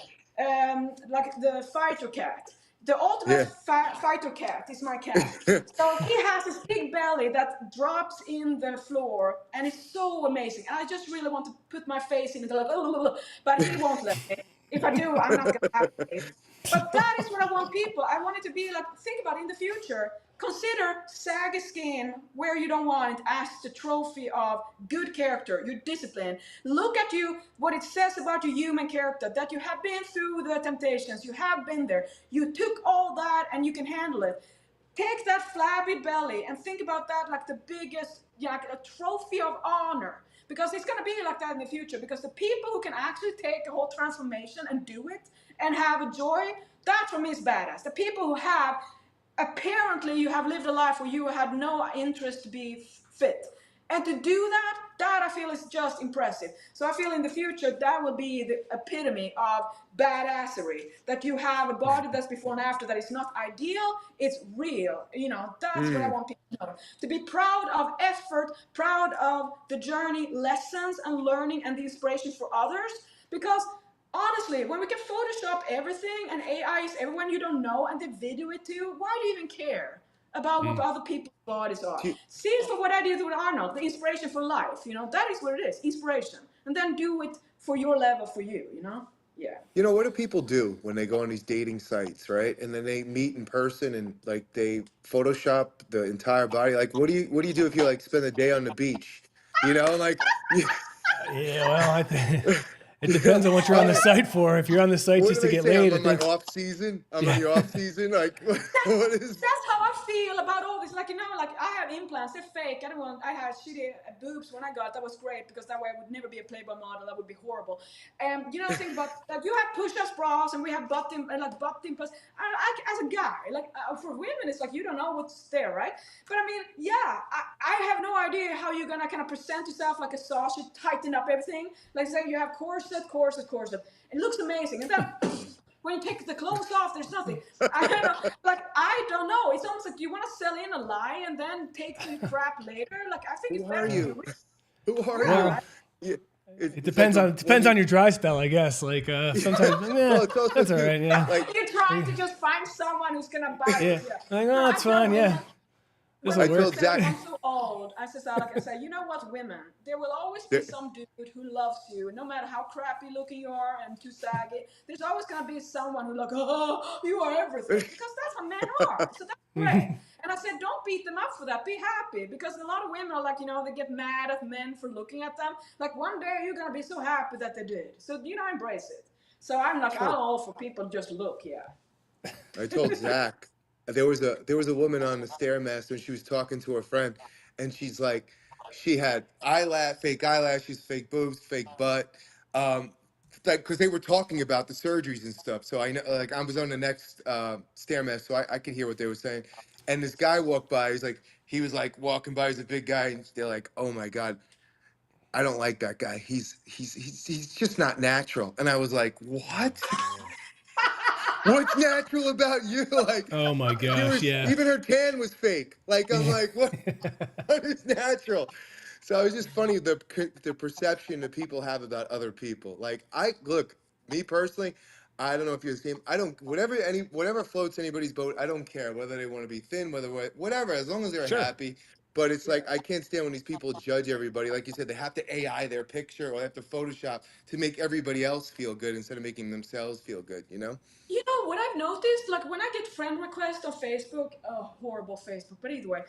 Speaker 1: like the fighter cat. The ultimate
Speaker 2: Yeah.
Speaker 1: fighter cat is my cat. So he has this big belly that drops in the floor, and it's so amazing. And I just really want to put my face in it, like, but he won't let me. If I do, I'm not gonna have it. But that is what I want people. I want it to be like, think about it in the future. Consider saggy skin where you don't want it as the trophy of good character, your discipline. Look at you, what it says about your human character, that you have been through the temptations, you have been there, you took all that and you can handle it. Take that flabby belly and think about that like the biggest, like a trophy of honor. Because it's going to be like that in the future. Because the people who can actually take a whole transformation and do it and have a joy, that for me is badass. The people who have, apparently, you have lived a life where you had no interest to be fit. And to do that I feel is just impressive. So I feel in the future that will be the epitome of badassery. That you have a body that's before and after that is not ideal, it's real. That's what I
Speaker 2: Mm.
Speaker 1: want people to know. To be proud of effort, proud of the journey, lessons and learning and the inspiration for others. Because honestly, when we can Photoshop everything and AI is everyone you don't know and they video it too, why do you even care about what other people's bodies are?
Speaker 2: Do
Speaker 1: See it for what I did with Arnold, the inspiration for life. That is what it is, inspiration. And then do it for your level, for you. Yeah.
Speaker 2: what do people do when they go on these dating sites, right? And then they meet in person and like they Photoshop the entire body. Like, what do you do if you like spend a day on the beach? You know, like,
Speaker 3: Yeah, well, it
Speaker 2: you know,
Speaker 3: depends on what you're on the site for. If you're on the site
Speaker 2: what do
Speaker 3: just to
Speaker 2: they
Speaker 3: get
Speaker 2: say? I'm
Speaker 3: laid, I
Speaker 2: on my
Speaker 3: think.
Speaker 2: off season. I'm on
Speaker 3: Yeah.
Speaker 2: the off season. Like, what is?
Speaker 1: That's how I feel about all this. Like, like I have implants, they're fake. I had shitty boobs when I got. That was great because that way I would never be a Playboy model. That would be horrible. And think about like you have push-ups bras and we have butt implants. As a guy, like for women, it's like you don't know what's there, right? But I mean, yeah, I have no idea how you're gonna kind of present yourself like a sausage, tighten up everything. Like say you have corset. It looks amazing, and then when you take the clothes off, there's nothing. I don't know. Like I don't know. It's almost like you want to sell in a lie and then take the crap later. Like I think it's
Speaker 2: Who are
Speaker 1: better to be
Speaker 2: you?
Speaker 1: real.
Speaker 2: Who are
Speaker 1: Yeah,
Speaker 2: you?
Speaker 3: Well,
Speaker 1: right.
Speaker 2: Yeah,
Speaker 3: it
Speaker 2: it's like
Speaker 3: depends
Speaker 2: a
Speaker 3: on
Speaker 2: woman.
Speaker 3: your dry spell, I guess. Like sometimes,
Speaker 2: Well, it's also
Speaker 3: that's all
Speaker 2: too
Speaker 3: right. Yeah,
Speaker 2: like
Speaker 1: You're trying to just find someone who's gonna buy
Speaker 3: yeah.
Speaker 1: it. Yeah.
Speaker 3: Like,
Speaker 1: No,
Speaker 3: oh,
Speaker 1: I
Speaker 3: it's
Speaker 1: tell
Speaker 3: fine. Yeah,
Speaker 1: women
Speaker 3: this
Speaker 1: when
Speaker 3: will
Speaker 2: I
Speaker 1: women
Speaker 3: work.
Speaker 2: told
Speaker 1: say like
Speaker 2: Zach.
Speaker 1: I'm too old, I just like I say, you know what, women, there will always be some dude who loves you, no matter how crappy looking you are and too saggy. There's always gonna be someone who like, oh, you are everything, because that's how men are. So that's great. And I said, don't beat them up for that. Be happy, because a lot of women are like, they get mad at men for looking at them. Like one day you're gonna be so happy that they did. So embrace it. So I'm like, I'm
Speaker 2: told
Speaker 1: all for people just look, yeah.
Speaker 2: I told Zach there was a woman on the stairmaster and she was talking to her friend and she's like she had fake eyelashes, fake boobs, fake butt, um, like because they were talking about the surgeries and stuff. So I know, like I was on the next stairmaster, so I could hear what they were saying. And this guy walked by. He was like walking by. He's a big guy, and they're like, "Oh my god, I don't like that guy. He's just not natural." And I was like, "What? What's natural about you?" Like
Speaker 3: Oh my
Speaker 2: there
Speaker 3: gosh,
Speaker 2: was
Speaker 3: yeah.
Speaker 2: even her tan was fake. Like I'm
Speaker 3: Yeah.
Speaker 2: like, what is natural? So it was just funny the perception that people have about other people. Like I look, me personally, I don't know if you're the same. I don't whatever floats anybody's boat. I don't care whether they want to be thin, whatever, as long as they're
Speaker 3: Sure.
Speaker 2: happy. But it's
Speaker 1: Yeah.
Speaker 2: like I can't stand when these people judge everybody. Like you said, they have to AI their picture or they have to Photoshop to make everybody else feel good instead of making themselves feel good. You know?
Speaker 1: What I've noticed, like when I get friend requests on Facebook, oh, horrible Facebook, but either way,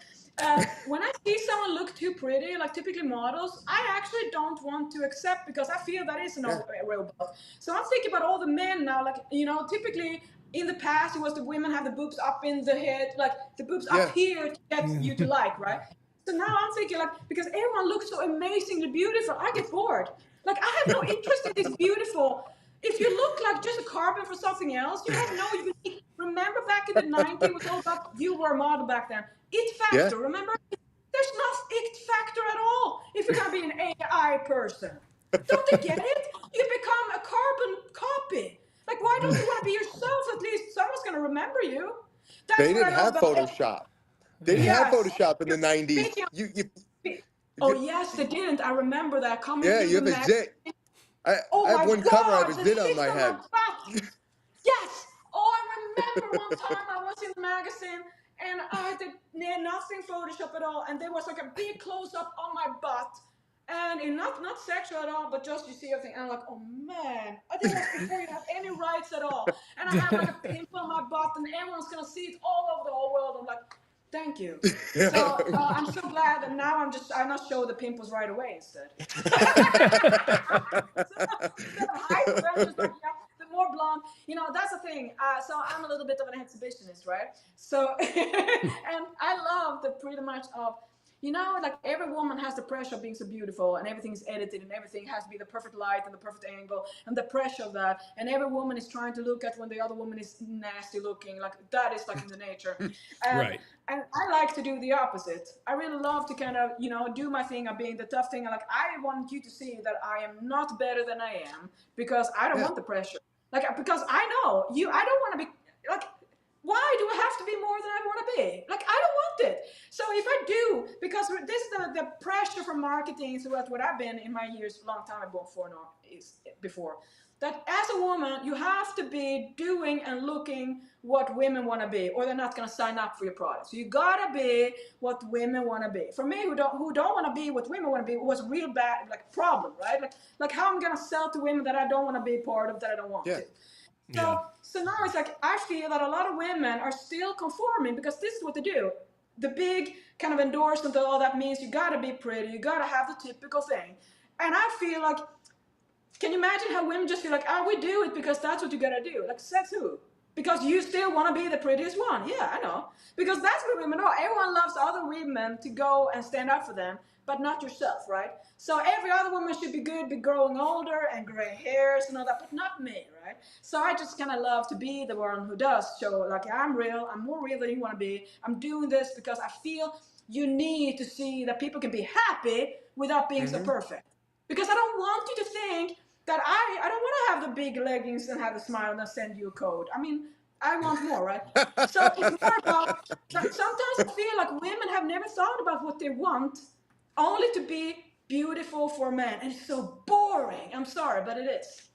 Speaker 1: when I see someone look too pretty, like typically models, I actually don't want to accept because I feel that is
Speaker 2: Yeah,
Speaker 1: a robot. So I'm thinking about all the men now, like, typically in the past it was the women have the boobs up in the head, like the boobs up
Speaker 2: yeah.
Speaker 1: here to get you to like, right? So now I'm thinking like, because everyone looks so amazingly beautiful, I get bored. Like I have no interest in this beautiful. If you look like just a carbon for something else, you have no unique. Remember back in the 90s, it was all about you were a model back then. It
Speaker 2: Yeah.
Speaker 1: factor, remember? There's no it factor at all if you're gonna be an AI person. Don't they get it? You become a carbon copy. Like, why don't you want to be yourself? At least someone's gonna remember you. That's
Speaker 2: They
Speaker 1: what I
Speaker 2: didn't
Speaker 1: love
Speaker 2: have
Speaker 1: about it.
Speaker 2: Photoshop. They didn't have
Speaker 1: Yes.
Speaker 2: Photoshop in the
Speaker 1: Speaking
Speaker 2: 90s.
Speaker 1: Oh
Speaker 2: You
Speaker 1: yes, they didn't. I remember that coming
Speaker 2: yeah,
Speaker 1: through
Speaker 2: you
Speaker 1: the
Speaker 2: have a
Speaker 1: mag.
Speaker 2: zit. I
Speaker 1: Oh
Speaker 2: I have
Speaker 1: my
Speaker 2: one cover. I have a
Speaker 1: God, the
Speaker 2: zit on
Speaker 1: zit
Speaker 2: my
Speaker 1: on my
Speaker 2: head.
Speaker 1: butt. Yes. Oh, I remember one time I was in the magazine and I did nothing Photoshop at all, and there was like a big close up on my butt, and not sexual at all, but just you see everything. And I'm like, oh man, this was before you had any rights at all, and I have like a pimple on my butt, and everyone's gonna see it all over the whole world. I'm like, thank you. So I'm so glad that now I'm not show the pimples right away instead. So instead of hiding them, just like the more blonde. That's the thing. So I'm a little bit of an exhibitionist, right? So and I love the pretty much of. Like every woman has the pressure of being so beautiful and everything's edited and everything has to be the perfect light and the perfect angle and the pressure of that. And every woman is trying to look at when the other woman is nasty looking. Like that is like in the nature. And
Speaker 3: Right.
Speaker 1: and I like to do the opposite. I really love to kind of, do my thing of being the tough thing. Like I want you to see that I am not better than I am because I don't
Speaker 2: Yeah.
Speaker 1: want the pressure. Like because I know you. I don't want to be like. Why do I have to be more than I want to be? Like I don't want it. So if I do, because this is the pressure from marketing throughout what I've been in my years, long time I've been before now is before that as a woman, you have to be doing and looking what women want to be, or they're not going to sign up for your product. So you gotta be what women want to be. For me, who don't want to be what women want to be, was a real bad like problem, right? Like how I'm going to sell to women that I don't want to be part of, that I don't want
Speaker 2: Yeah.
Speaker 1: to.
Speaker 3: Yeah.
Speaker 1: So now it's like I feel that a lot of women are still conforming because this is what they do. the big kind of endorsement of all that means you gotta be pretty, you gotta have the typical thing. And I feel like, can you imagine how women just feel like, oh, we do it because that's what you gotta do? Like, says who? Because you still want to be the prettiest one. Yeah, I know. Because that's what women are. Everyone loves other women to go and stand up for them, but not yourself, right? So every other woman should be good, be growing older and gray hairs and all that, but not me, right? So I just kind of love to be the one who does show, like, I'm real, I'm more real than you want to be. I'm doing this because I feel you need to see that people can be happy without being so perfect. Because I don't want you to think that I don't want to have the big leggings and have the smile and then send you a code. I mean, I want more, right? So it's more about that sometimes I feel like women have never thought about what they want, only to be beautiful for men. And it's so boring. I'm sorry, but it is.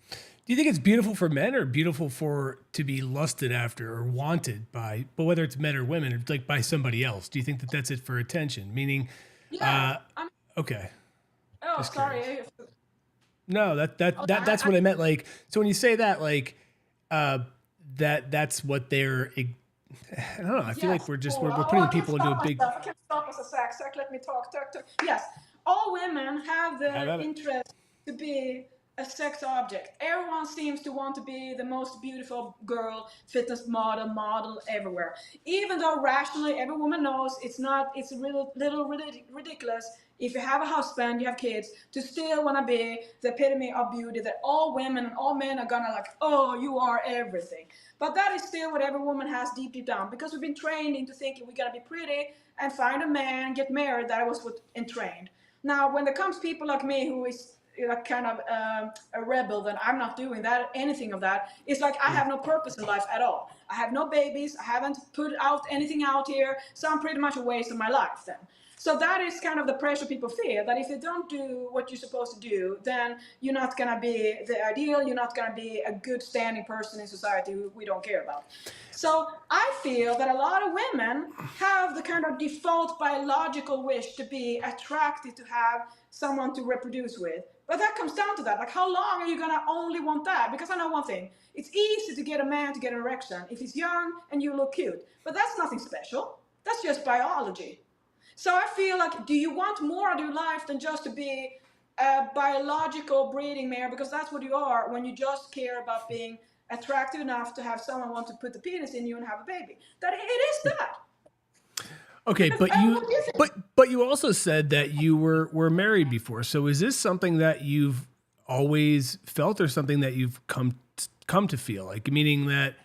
Speaker 3: Do you think it's beautiful for men or beautiful for to be lusted after or wanted by, but whether it's men or women, or like by somebody else? Do you think that that's it for attention? Meaning,
Speaker 1: Yeah. I'm,
Speaker 3: okay,
Speaker 1: oh,
Speaker 3: just
Speaker 1: sorry.
Speaker 3: curious. No, that's
Speaker 1: I,
Speaker 3: what I meant. Like, so when you say that, like, that's what they're. I don't know. I feel like
Speaker 1: yes.
Speaker 3: we're putting
Speaker 1: I can
Speaker 3: people into a
Speaker 1: stop
Speaker 3: big.
Speaker 1: myself. I can stop us a sec. Sec, let me talk. Yes. All women have
Speaker 3: Have
Speaker 1: the
Speaker 3: at it.
Speaker 1: interest to be a sex object. Everyone seems to want to be the most beautiful girl, fitness model everywhere. Even though rationally every woman knows it's not, it's a little ridiculous if you have a husband, you have kids, to still want to be the epitome of beauty that all women and all men are gonna like, oh, you are everything. But that is still what every woman has deep down because we've been trained into thinking we gotta be pretty and find a man, get married. That was what entrained. Now, when there comes people like me who is kind of a rebel, then I'm not doing that, anything of that. It's like I have no purpose in life at all. I have no babies. I haven't put out anything out here. So I'm pretty much a waste of my life then. So that is kind of the pressure people feel, that if you don't do what you're supposed to do, then you're not going to be the ideal, you're not going to be a good standing person in society who we don't care about. So I feel that a lot of women have the kind of default biological wish to be attracted to have someone to reproduce with. But that comes down to that. Like, how long are you going to only want that? Because I know one thing. It's easy to get a man to get an erection if he's young and you look cute. But that's nothing special. That's just biology. So I feel like, do you want more out of your life than just to be a biological breeding mare? Because that's what you are when you just care about being attractive enough to have someone want to put the penis in you and have a baby. That it is that.
Speaker 3: Okay,
Speaker 1: Because,
Speaker 3: but
Speaker 1: what do you think?
Speaker 3: but you also said that you were married before. So is this something that you've always felt, or something that you've come to feel? Like, meaning that.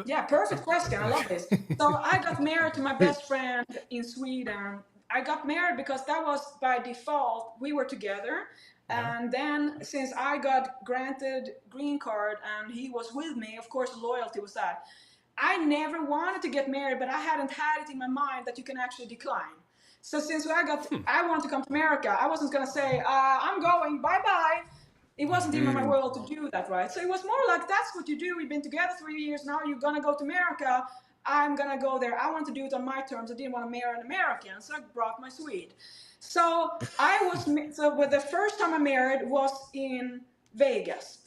Speaker 1: Yeah, perfect question. I love this. So I got married to my best friend in Sweden. I got married because that was by default. We were together.
Speaker 3: Yeah.
Speaker 1: And then since I got granted green card and he was with me, of course, loyalty was that. I never wanted to get married, but I hadn't had it in my mind that you can actually decline. So since I wanted to come to America, I wasn't gonna say, I'm going, bye bye. It wasn't even my world to do that, right? So it was more like, that's what you do. We've been together 3 years now. You're gonna go to America. I'm gonna go there. I want to do it on my terms. I didn't want to marry an American, so I brought my Swede. So the first time I married was in Vegas.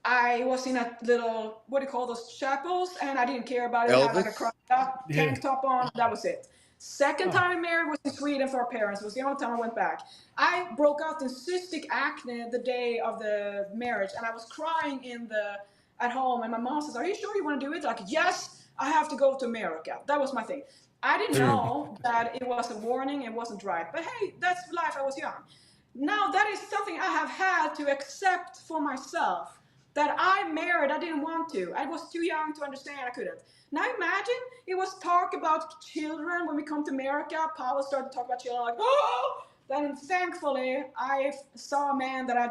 Speaker 1: I was in a little, what do you call those, chapels, and I didn't care about it. I had like a
Speaker 2: Elvis?
Speaker 1: crop top,
Speaker 3: Yeah.
Speaker 1: tank top on. That was it. Second
Speaker 3: Oh.
Speaker 1: time I married was in Sweden for our parents. It was the only time I went back. I broke out in cystic acne the day of the marriage, and I was crying at home. And my mom says, "Are you sure you want to do it?" Like, yes, I have to go to America. That was my thing. I didn't know that it was a warning. It wasn't right. But hey, that's life. I was young. Now that is something I have had to accept for myself. That I married, I didn't want to. I was too young to understand. I couldn't. Now imagine it was talk about children when we come to America. Paula started to talk about children, like, oh. Then thankfully I saw a man that I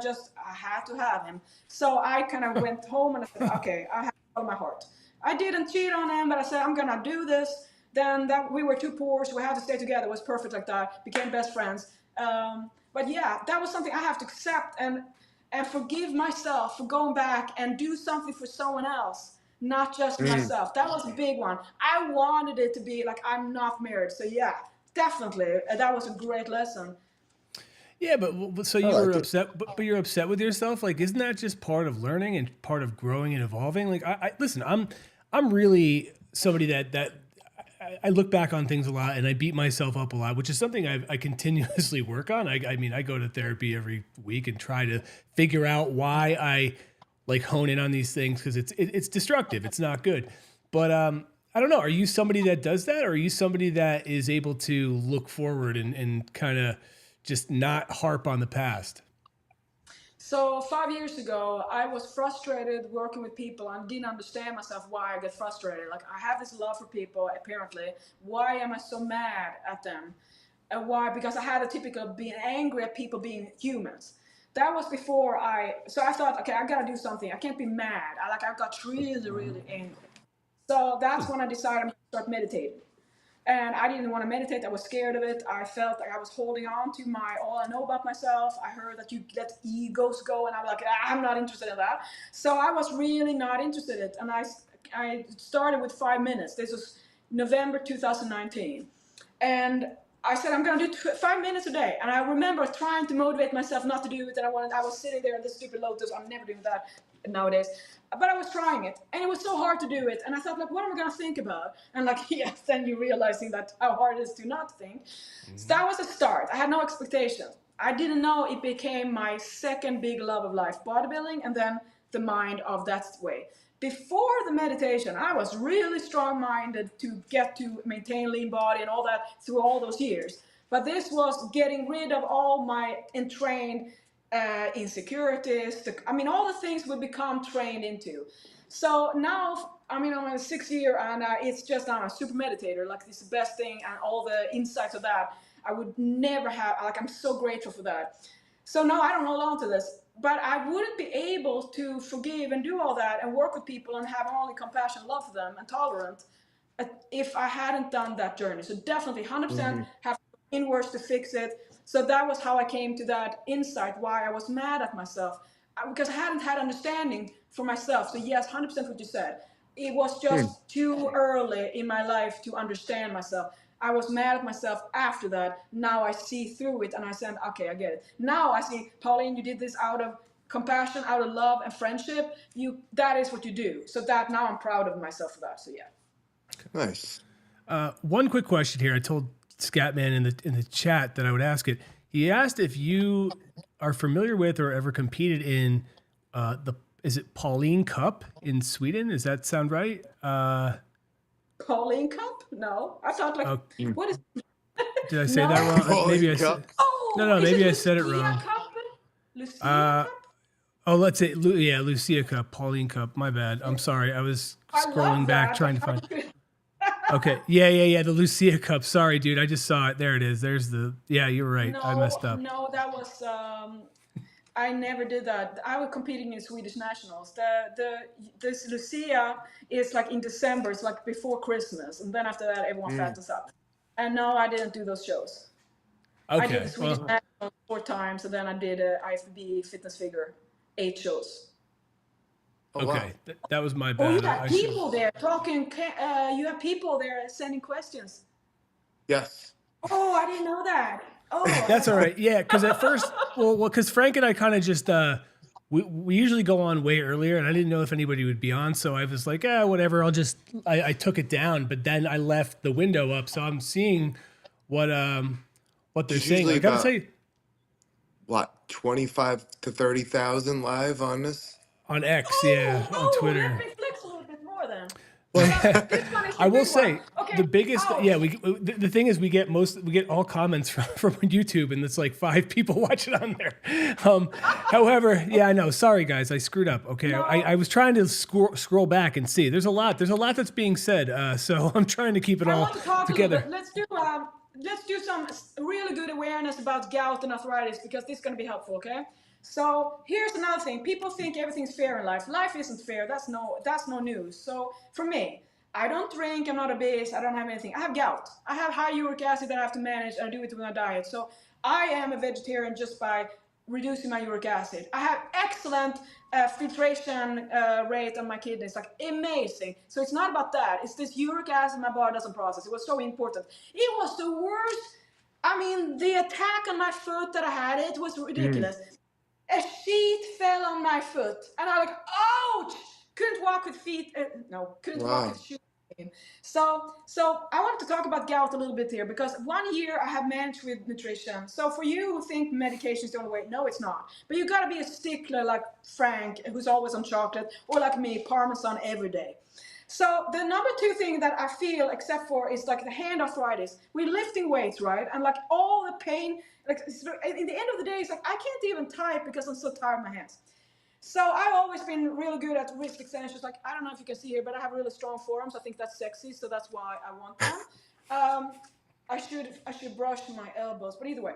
Speaker 1: had to have him. So I kind of went home and I said, okay, I have to follow my heart. I didn't cheat on him, but I said I'm gonna do this. Then that we were too poor, so we had to stay together. It was perfect like that. Became best friends. But yeah, that was something I have to accept and forgive myself for going back and do something for someone else, not just myself. That was a big one. I wanted it to be like, I'm not married. So yeah, definitely. That was a great lesson.
Speaker 3: Yeah, but so
Speaker 2: I
Speaker 3: you were
Speaker 2: like it.
Speaker 3: upset, but you're upset with yourself. Like, isn't that just part of learning and part of growing and evolving? Like, I listen. I'm really somebody that I look back on things a lot and I beat myself up a lot, which is something I continuously work on. I mean, I go to therapy every week and try to figure out why I like hone in on these things because it's destructive. It's not good. But I don't know. Are you somebody that does that, or are you somebody that is able to look forward and kind of just not harp on the past?
Speaker 1: So 5 years ago, I was frustrated working with people and didn't understand myself why I get frustrated. Like I have this love for people, apparently. Why am I so mad at them? And why? Because I had a typical being angry at people being humans. That was before so I thought, okay, I gotta do something. I can't be mad. I got really, really angry. So that's when I decided I'm gonna start meditating. And I didn't want to meditate. I was scared of it. I felt like I was holding on to my all I know about myself. I heard that you let egos go, and I'm like, I'm not interested in that. So I was really not interested in it. And I started with 5 minutes. This was November 2019, and I said I'm gonna do 5 minutes a day. And I remember trying to motivate myself not to do it. And I was sitting there in this stupid lotus. I'm never doing that nowadays. But I was trying it, and it was so hard to do it. And I thought, like, what am I gonna think about? And like, yes, then you realizing that how hard it is to not think. So that was a start. I had no expectations. I didn't know it became my second big love of life, bodybuilding, and then the mind of that way. Before the meditation, I was really strong-minded to get to maintain lean body and all that through all those years. But this was getting rid of all my entrained insecurities. All the things we become trained into. So now, I'm in my 6th year, and it's just I'm a super meditator. Like, it's the best thing, and all the insights of that I would never have. Like, I'm so grateful for that. So now I don't hold on to this, but I wouldn't be able to forgive and do all that and work with people and have only compassion, love for them, and tolerant if I hadn't done that journey. So definitely 100%
Speaker 2: Mm-hmm.
Speaker 1: have to go inwards to fix it. So that was how I came to that insight, why I was mad at myself, because I hadn't had understanding for myself. So yes, 100% what you said. It was just too early in my life to understand myself. I was mad at myself after that. Now I see through it and I said, okay, I get it. Now I see, Pauline, you did this out of compassion, out of love and friendship. That is what you do. So that now I'm proud of myself for that. So yeah.
Speaker 2: Nice.
Speaker 3: One quick question here. I told Scatman in the chat that I would ask it. He asked if you are familiar with or ever competed in is it Pauline Cup in Sweden? Does that sound right?
Speaker 1: Pauline Cup? No, I thought like what is?
Speaker 3: Did I say
Speaker 1: No.
Speaker 3: that wrong? Maybe I
Speaker 2: Pauline
Speaker 3: said.
Speaker 2: Cup.
Speaker 1: Oh,
Speaker 3: No,
Speaker 1: is
Speaker 3: maybe
Speaker 1: it
Speaker 3: I said it
Speaker 1: Lucia
Speaker 3: wrong.
Speaker 1: Cup? Lucia Cup?
Speaker 3: Oh, let's say Lucia Cup, Pauline Cup. My bad. I'm sorry. I was
Speaker 1: I
Speaker 3: scrolling
Speaker 1: love
Speaker 3: back
Speaker 1: that.
Speaker 3: trying to find. Okay. Yeah. The Lucia Cup. Sorry, dude. I just saw it. There it is. There's the. Yeah, you're right. I messed up.
Speaker 1: No, that was. I never did that. I was competing in Swedish nationals. This Lucia is like in December. It's like before Christmas, and then after that, everyone fattens up. And no, I didn't do those shows. I did the
Speaker 3: Okay.
Speaker 1: Swedish
Speaker 3: Well,
Speaker 1: nationals 4 times, and then I did IFBB fitness figure 8 shows.
Speaker 2: Oh, wow.
Speaker 3: okay. That was my
Speaker 1: Oh, you
Speaker 3: bad.
Speaker 1: have people there talking. You have people there sending questions.
Speaker 2: Yes.
Speaker 1: Oh, I didn't know that. Oh,
Speaker 3: That's all right. Yeah, because at first, because Frank and I kind of just we usually go on way earlier, and I didn't know if anybody would be on, so I was like, whatever. I took it down, but then I left the window up, so I'm seeing what they're
Speaker 2: It's
Speaker 3: saying.
Speaker 2: usually
Speaker 3: I gotta
Speaker 2: about
Speaker 3: say,
Speaker 2: what 25 to 30,000 live on this.
Speaker 3: on X, yeah, on
Speaker 1: Let
Speaker 3: Twitter.
Speaker 1: me flex a little bit more then.
Speaker 3: Well,
Speaker 1: This one is the
Speaker 3: I will
Speaker 1: big
Speaker 3: say
Speaker 1: one. Okay.
Speaker 3: the biggest,
Speaker 1: ouch.
Speaker 3: yeah. The thing is, we get all comments from YouTube, and it's like 5 people watching on there. However, yeah, I know. Sorry, guys, I screwed up. Okay,
Speaker 1: No.
Speaker 3: I was trying to scroll back and see. There's a lot that's being said. So I'm trying to keep it
Speaker 1: I
Speaker 3: all
Speaker 1: want to talk
Speaker 3: together.
Speaker 1: a little bit. Let's do some really good awareness about gout and arthritis, because this is going to be helpful. Okay. So here's another thing. People think everything's fair in life. Life isn't fair. That's no news. So for me, I don't drink. I'm not obese. I don't have anything. I have gout. I have high uric acid that I have to manage. I do it with my diet. So I am a vegetarian just by reducing my uric acid. I have excellent filtration rate on my kidneys, like amazing. So it's not about that. It's this uric acid my body doesn't process. It was so important. It was the worst. The attack on my foot that I had, it was ridiculous. A sheet fell on my foot, and I like, ouch! Couldn't walk with feet. Couldn't walk
Speaker 2: Wow.
Speaker 1: with shoes. So I wanted to talk about gout a little bit here because 1 year I have managed with nutrition. So for you who think medication is the only way, no, it's not. But you got to be a stickler like Frank, who's always on chocolate, or like me, Parmesan every day. So the number two thing that I feel, except for, is like the hand arthritis. We're lifting weights, right? And like all the pain, like in the end of the day, it's like I can't even type because I'm so tired of my hands. So I've always been really good at wrist extensions. Like I don't know if you can see here, but I have really strong forearms. I think that's sexy, so that's why I want them. I should brush my elbows, but either way,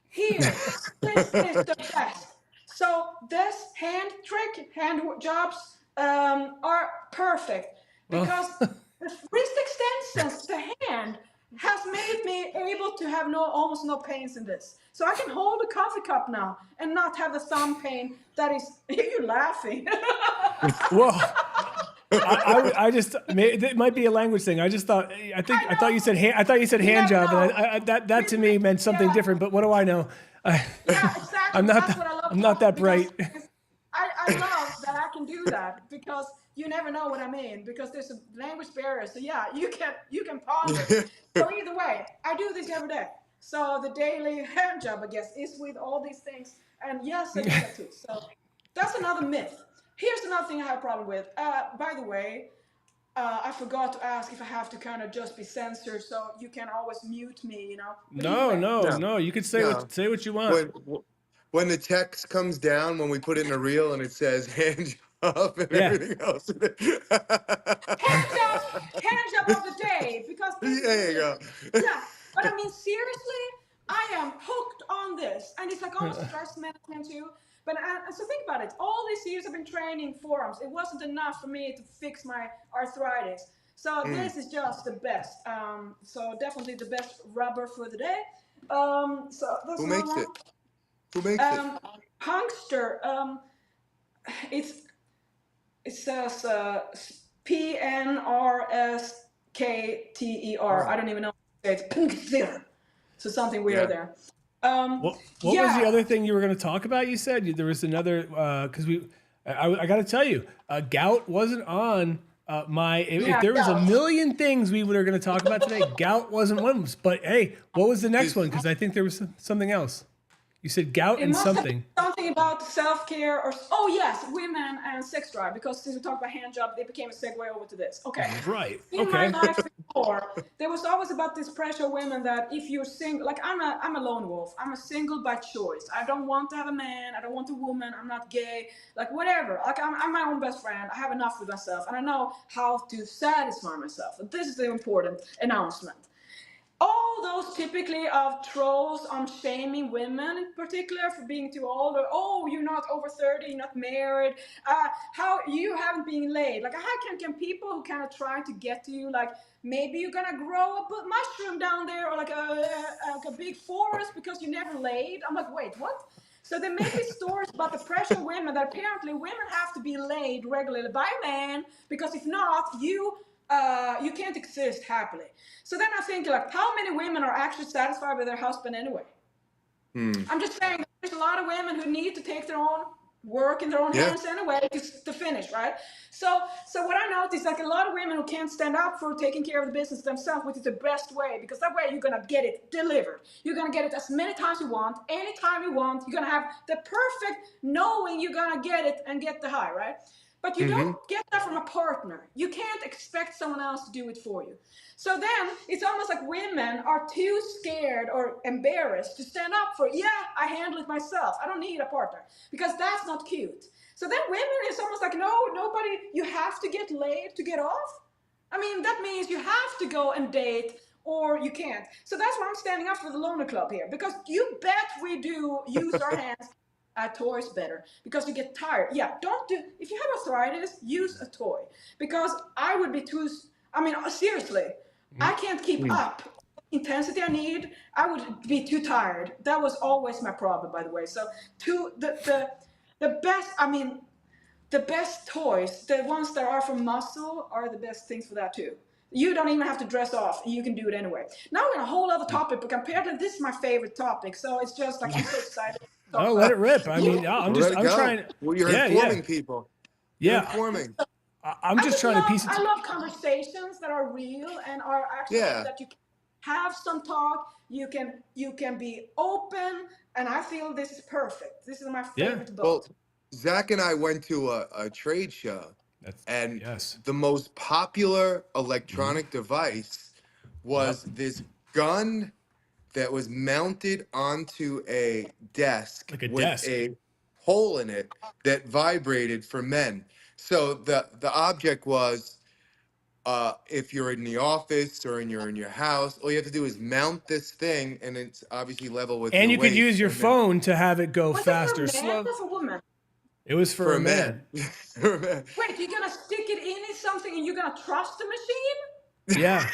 Speaker 1: here this is the best. So this hand jobs are perfect because the wrist extensions, the hand has made me able to have almost no pains in this. So I can hold a coffee cup now and not have the thumb pain that is. You're laughing.
Speaker 3: Well, I just it might be a language thing. I just thought I thought you said hand job, and that to me meant something different. But what do I know?
Speaker 1: Yeah, exactly.
Speaker 3: I'm not that bright.
Speaker 1: I love that I can do that because you never know what I mean because there's a language barrier. So yeah, you can ponder. So either way, I do this every day. So the daily hand job, I guess, is with all these things. And yes, I do that too. So that's another myth. Here's another thing I have a problem with. By the way, I forgot to ask if I have to kind of just be censored, so you can always mute me, you know.
Speaker 3: No. You could say what you want.
Speaker 2: When the text comes down, when we put it in a reel and it says hand job and everything else.
Speaker 1: hand job of the day because
Speaker 2: there you go.
Speaker 1: Yeah, but I mean seriously, I am hooked on this, and it's like almost stress management too. But so think about it. All these years I've been training forearms. It wasn't enough for me to fix my arthritis. So this is just the best. So definitely the best rubber for the day. So that's
Speaker 2: Who makes it? Who makes it?
Speaker 1: Punkster. It says PNRSKTER. I don't even know. It's Punkster. So something weird there.
Speaker 3: What was the other thing you were going to talk about? You said there was another because I got to tell you, gout wasn't on my. If there was a million things we were going to talk about today, gout wasn't one of them. But hey, what was the next one? Because I think there was something else. You said gout and something.
Speaker 1: Something about self-care or women and sex drive. Because since we talked about hand job, they became a segue over to this. Okay.
Speaker 3: Right.
Speaker 1: In my life before, there was always about this pressure of women that if you're single, like I'm a lone wolf. I'm a single by choice. I don't want to have a man. I don't want a woman. I'm not gay. Like whatever. Like I'm my own best friend. I have enough with myself, and I know how to satisfy myself. And this is the important announcement. All those typically of trolls on shaming women in particular for being too old, or oh, you're not over 30, you're not married, how you haven't been laid. Like how can people who kind of try to get to you, like maybe you're gonna grow a mushroom down there or like a big forest because you never laid. I'm like, wait, what? So they make these stories about the pressure of women that apparently women have to be laid regularly by a man because if not, you can't exist happily. So then I think, like, how many women are actually satisfied with their husband anyway? I'm just saying there's a lot of women who need to take their own work in their own hands anyway to finish, right? So what I noticed, like a lot of women who can't stand up for taking care of the business themselves, which is the best way, because that way you're gonna get it delivered. You're gonna get it as many times you want, anytime you want. You're gonna have the perfect knowing you're gonna get it and get the high, right? But you don't get that from a partner. You can't expect someone else to do it for you. So then it's almost like women are too scared or embarrassed to stand up for, I handle it myself. I don't need a partner because that's not cute. So then women is almost like, no, nobody, you have to get laid to get off. I mean, that means you have to go and date or you can't. So that's why I'm standing up for the loner club here because you bet we do use our hands. A toy's better because you get tired. Don't do, if you have arthritis, use a toy because I would be too, seriously, I can't keep up the intensity I need. I would be too tired. That was always my problem, by the way. So the best toys, the ones that are from muscle are the best things for that too. You don't even have to dress off. You can do it anyway. Now we're in a whole other topic, but compared to this is my favorite topic. So it's just like I'm so excited.
Speaker 3: Let it rip. I mean, I'm trying.
Speaker 2: Well, you're informing people. You're informing.
Speaker 3: I'm just trying to piece it.
Speaker 1: I love conversations that are real and are actually that you can have some talk. You can be open, and I feel this is perfect. This is my favorite book.
Speaker 2: Well, Zach and I went to a trade show, and the most popular electronic device was this gun that was mounted onto a desk with a hole in it that vibrated for men. So the object was, if you're in the office or in your house, all you have to do is mount this thing, and it's obviously level with
Speaker 3: and
Speaker 2: your
Speaker 3: you could
Speaker 2: waist,
Speaker 3: use your phone to have it go faster.
Speaker 1: Was it for a man or for a woman?
Speaker 3: It was for a man.
Speaker 1: Wait, you're gonna stick it in something and you're gonna trust the machine?
Speaker 3: Yeah.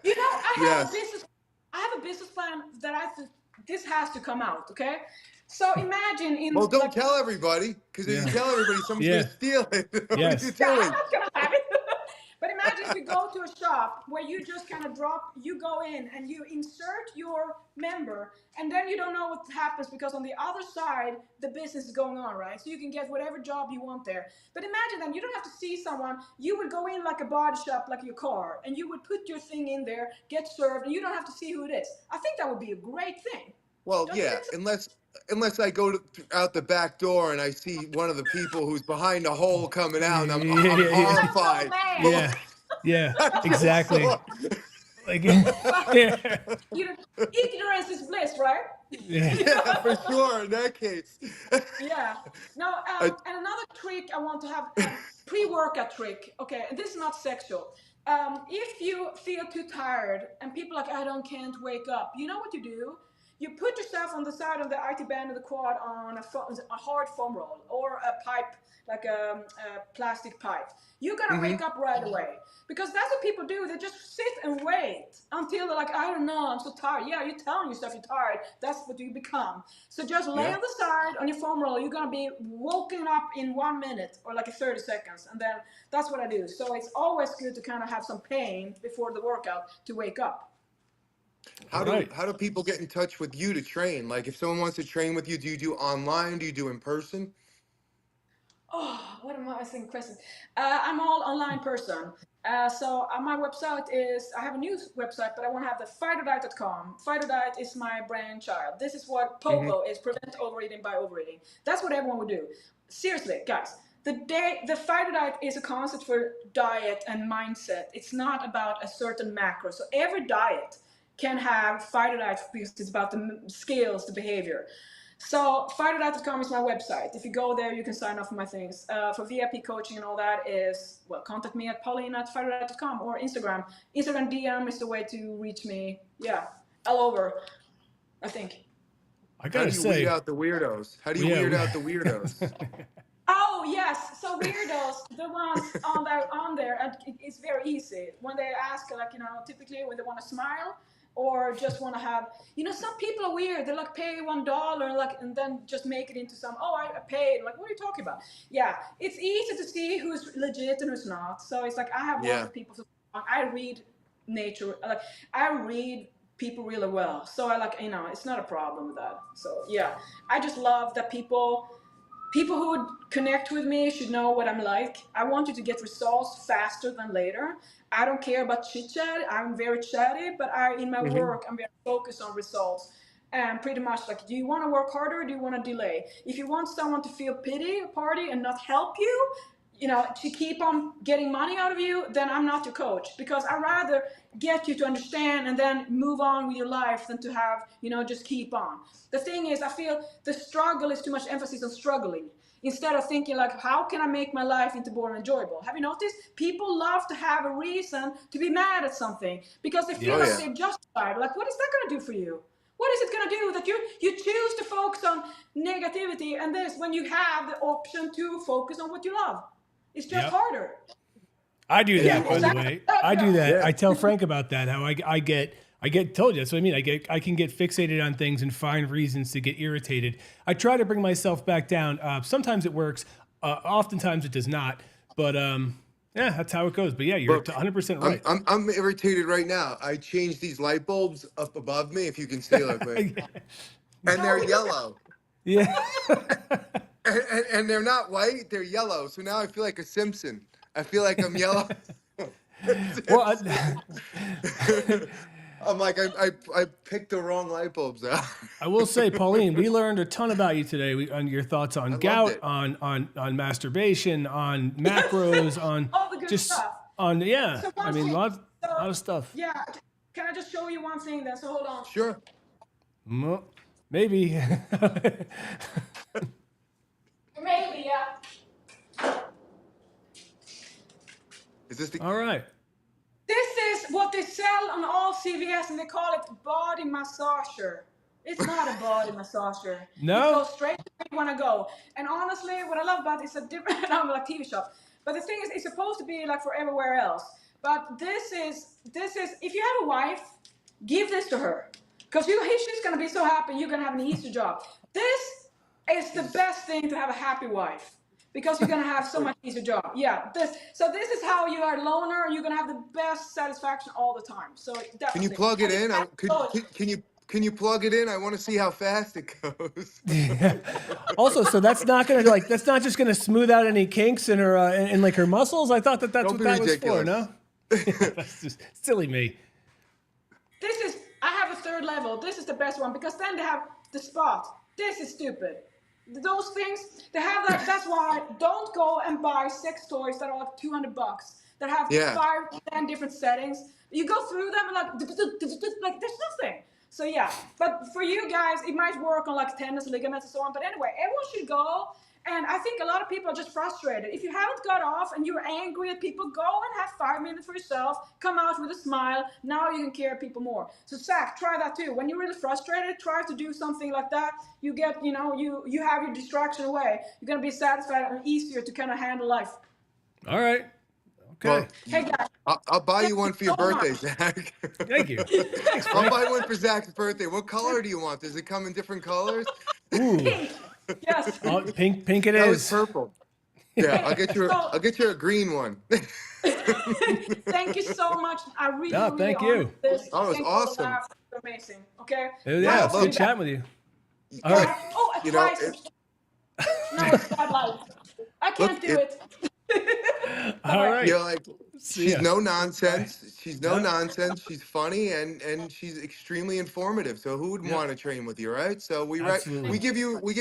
Speaker 1: You know, I have a business plan that this has to come out, okay? So imagine
Speaker 2: well, don't tell everybody, because if you tell everybody, someone's gonna steal it. What are you doing?
Speaker 1: I'm not gonna have it. But imagine if you go to a shop where you just kind of you go in and you insert your member, and then you don't know what happens because on the other side, the business is going on, right? So you can get whatever job you want there. But imagine then, you don't have to see someone. You would go in like a body shop, like your car, and you would put your thing in there, get served, and you don't have to see who it is. I think that would be a great thing.
Speaker 2: Well, unless I go out the back door and I see one of the people who's behind the hole coming out, and I'm horrified.
Speaker 3: Yeah, exactly. Like,
Speaker 1: ignorance is bliss, right?
Speaker 2: Yeah, for sure. In that case.
Speaker 1: Yeah. No, and another trick I want to have, pre-workout trick. Okay, and this is not sexual. If you feel too tired and people are like, can't wake up, you know what you do? You put yourself on the side of the IT band of the quad on a hard foam roll or a pipe, like a plastic pipe. You're gonna wake up right away, because that's what people do. They just sit and wait until they're like, I don't know, I'm so tired. Yeah, you're telling yourself you're tired. That's what you become. So just lay on the side on your foam roll. You're gonna be woken up in 1 minute or like 30 seconds, and then that's what I do. So it's always good to kind of have some pain before the workout to wake up.
Speaker 2: How do people get in touch with you to train? Like, if someone wants to train with you, do you do online? Do you do in person?
Speaker 1: Oh, what am I asking questions? I'm all online person. So my website is, I have a new website, but I want to have the fighterdiet.com. Fighterdiet is my brainchild. This is what POVO is, prevent overeating by overeating. That's what everyone would do. Seriously, guys, the fighter diet is a concept for diet and mindset. It's not about a certain macro. So every diet can have fighter diet because it's about the skills, the behavior. So fighterdiet.com is my website. If you go there, you can sign up for my things. For VIP coaching and all that is, contact me at Pauline@fighterdiet.com or Instagram. Instagram DM is the way to reach me. Yeah, all over, I think.
Speaker 3: I gotta say,
Speaker 2: how do you weed out the weirdos? How do you weird out the weirdos?
Speaker 1: Oh yes, so weirdos, the ones on there, and it's very easy when they ask, typically when they want to smile or just want to have, some people are weird. They pay $1 and then just make it into some. Oh, I paid. Like, what are you talking about? Yeah, it's easy to see who's legit and who's not. So it's like I have lots of people. I read nature. I read people really well. So it's not a problem with that. So yeah, I just love that people who would connect with me should know what I'm like. I want you to get results faster than later. I don't care about chit chat. I'm very chatty, but in my work, I'm very focused on results. And pretty much do you want to work harder or do you want to delay? If you want someone to feel pity party and not help you, to keep on getting money out of you, then I'm not your coach, because I'd rather get you to understand and then move on with your life than to have, just keep on. The thing is, I feel the struggle is too much emphasis on struggling instead of thinking how can I make my life into more enjoyable? Have you noticed? People love to have a reason to be mad at something because they feel they're justified. What is that going to do for you? What is it going to do that you choose to focus on negativity and this when you have the option to focus on what you love? It's just harder.
Speaker 3: I do that, by the way. I do that. Yeah. I tell Frank about that. How I get told you. That's what I mean. I can get fixated on things and find reasons to get irritated. I try to bring myself back down. Sometimes it works. Oftentimes it does not. But yeah, that's how it goes. But yeah, you're 100% right.
Speaker 2: I'm irritated right now. I changed these light bulbs up above me, if you can see, and they're yellow.
Speaker 3: Yeah.
Speaker 2: and they're not white; they're yellow. So now I feel like a Simpson. I feel like I'm yellow.
Speaker 3: Well,
Speaker 2: I'm like I picked the wrong light bulbs out.
Speaker 3: I will say, Pauline, we learned a ton about you today. On your thoughts on
Speaker 2: I loved
Speaker 3: gout,
Speaker 2: it.
Speaker 3: on masturbation, on macros, on
Speaker 1: All the good
Speaker 3: just
Speaker 1: stuff.
Speaker 3: on yeah.
Speaker 1: So
Speaker 3: I
Speaker 1: one
Speaker 3: mean,
Speaker 1: thing.
Speaker 3: lot
Speaker 1: So,
Speaker 3: of stuff.
Speaker 1: yeah. Can I just show you one thing then? So hold on.
Speaker 2: Sure.
Speaker 3: Maybe.
Speaker 1: Maybe, yeah.
Speaker 2: Is this the?
Speaker 3: All right.
Speaker 1: This is what they sell on all CVS, and they call it body massager. It's not a body massager. It
Speaker 3: No.
Speaker 1: goes straight to where you want to go. And honestly, what I love about it, it's a different, I'm like TV shop. But the thing is, it's supposed to be like for everywhere else. But this is, if you have a wife, give this to her. Because she's going to be so happy, you're going to have an easier job. This is the best thing to have a happy wife. Because you're gonna have so much easier job. Yeah. So this is how you are a loner. You're gonna have the best satisfaction all the time. So definitely.
Speaker 2: Can you plug it in? Can you plug it in? I want to see how fast it goes.
Speaker 3: Also, so that's not just gonna smooth out any kinks in her in like her muscles. I thought that's
Speaker 2: Don't
Speaker 3: what
Speaker 2: be
Speaker 3: that
Speaker 2: ridiculous.
Speaker 3: was for. No. That's just silly me.
Speaker 1: I have a third level. This is the best one because then they have the spot. This is stupid. Those things they have that. That's why don't go and buy sex toys that are like $200 that have
Speaker 2: Yeah.
Speaker 1: 5, 10 different settings. You go through them and like there's nothing. So yeah, but for you guys, it might work on like tennis ligaments and so on. But anyway, everyone should go. And I think a lot of people are just frustrated. If you haven't got off and you're angry at people, go and have 5 minutes for yourself. Come out with a smile. Now you can care people more. So Zack, try that too. When you're really frustrated, try to do something like that. You get, you have your distraction away. You're gonna be satisfied and easier to kind of handle life.
Speaker 3: All right. Okay.
Speaker 2: Well,
Speaker 1: Hey guys,
Speaker 2: I'll buy you one for your
Speaker 1: so
Speaker 2: birthday,
Speaker 1: much.
Speaker 2: Zach.
Speaker 3: Thank you. Thanks,
Speaker 2: I'll
Speaker 3: Frank.
Speaker 2: buy one for Zach's birthday. What color do you want? Does it come in different colors?
Speaker 3: Ooh.
Speaker 1: Pink. Yes.
Speaker 3: Oh, pink it
Speaker 2: That was
Speaker 3: is.
Speaker 2: purple. Yeah, I'll get you a green one.
Speaker 1: Thank you so much. I really,
Speaker 3: No,
Speaker 1: really
Speaker 3: thank
Speaker 1: honored
Speaker 3: you.
Speaker 1: this.
Speaker 2: Oh, it was
Speaker 1: Thank you for the
Speaker 2: awesome.
Speaker 1: laugh. You're amazing. Okay.
Speaker 3: Yeah, it's
Speaker 2: look.
Speaker 3: good chatting with you. All right.
Speaker 1: Oh, a
Speaker 2: You know,
Speaker 1: crisis. No, it's spotlight. I can't do it.
Speaker 3: All right.
Speaker 2: You're like,
Speaker 3: See
Speaker 2: she's
Speaker 3: ya.
Speaker 2: no nonsense. She's no
Speaker 3: Yeah.
Speaker 2: nonsense. She's funny and she's extremely informative. So who would
Speaker 3: Yeah.
Speaker 2: want to train with you, right? So
Speaker 3: Absolutely.
Speaker 2: we give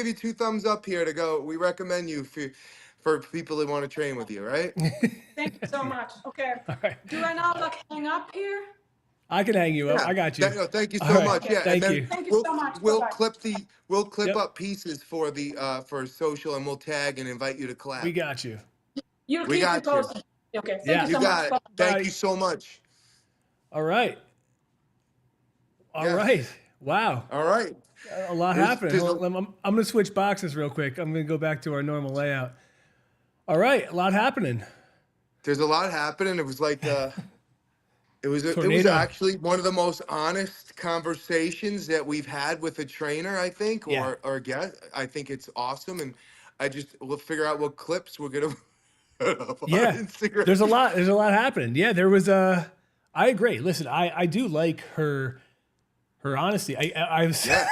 Speaker 2: you 2 thumbs up here to go. We recommend you for people that want to train with you, right?
Speaker 1: Thank you so much. Okay.
Speaker 3: All right.
Speaker 1: Do I now like hang up here?
Speaker 3: I can hang you up. I got you.
Speaker 2: No, thank you
Speaker 3: All
Speaker 2: so
Speaker 3: right.
Speaker 2: much. Yeah,
Speaker 3: Thank
Speaker 2: and then
Speaker 3: you.
Speaker 1: Thank you so much.
Speaker 2: we'll
Speaker 1: Bye-bye.
Speaker 2: clip
Speaker 3: Yep.
Speaker 2: up pieces for the for social, and we'll tag and invite you to collab.
Speaker 3: We got you.
Speaker 1: You'll
Speaker 2: We
Speaker 1: keep me
Speaker 2: got you.
Speaker 1: posted. Okay. Thank
Speaker 3: Yeah.
Speaker 1: you
Speaker 2: You
Speaker 1: so
Speaker 2: got
Speaker 1: much.
Speaker 2: it. Thank
Speaker 3: Bye.
Speaker 2: you so much.
Speaker 3: All right. All
Speaker 2: Yes.
Speaker 3: right. Wow.
Speaker 2: All right.
Speaker 3: A lot
Speaker 2: There's-
Speaker 3: happening.
Speaker 2: there's
Speaker 3: Hold on, I'm going to switch boxes real quick. I'm going to go back to our normal layout. All right. A lot happening.
Speaker 2: There's a lot happening. It was like it was
Speaker 3: Tornado.
Speaker 2: actually one of the most honest conversations that we've had with a trainer, I think,
Speaker 3: Yeah.
Speaker 2: or a guest. I think it's awesome, and we'll figure out what clips we're gonna put up on
Speaker 3: Yeah.
Speaker 2: Instagram.
Speaker 3: There's a lot happening. Yeah. There was I agree. Listen, I do like her honesty. I was,
Speaker 2: Yeah.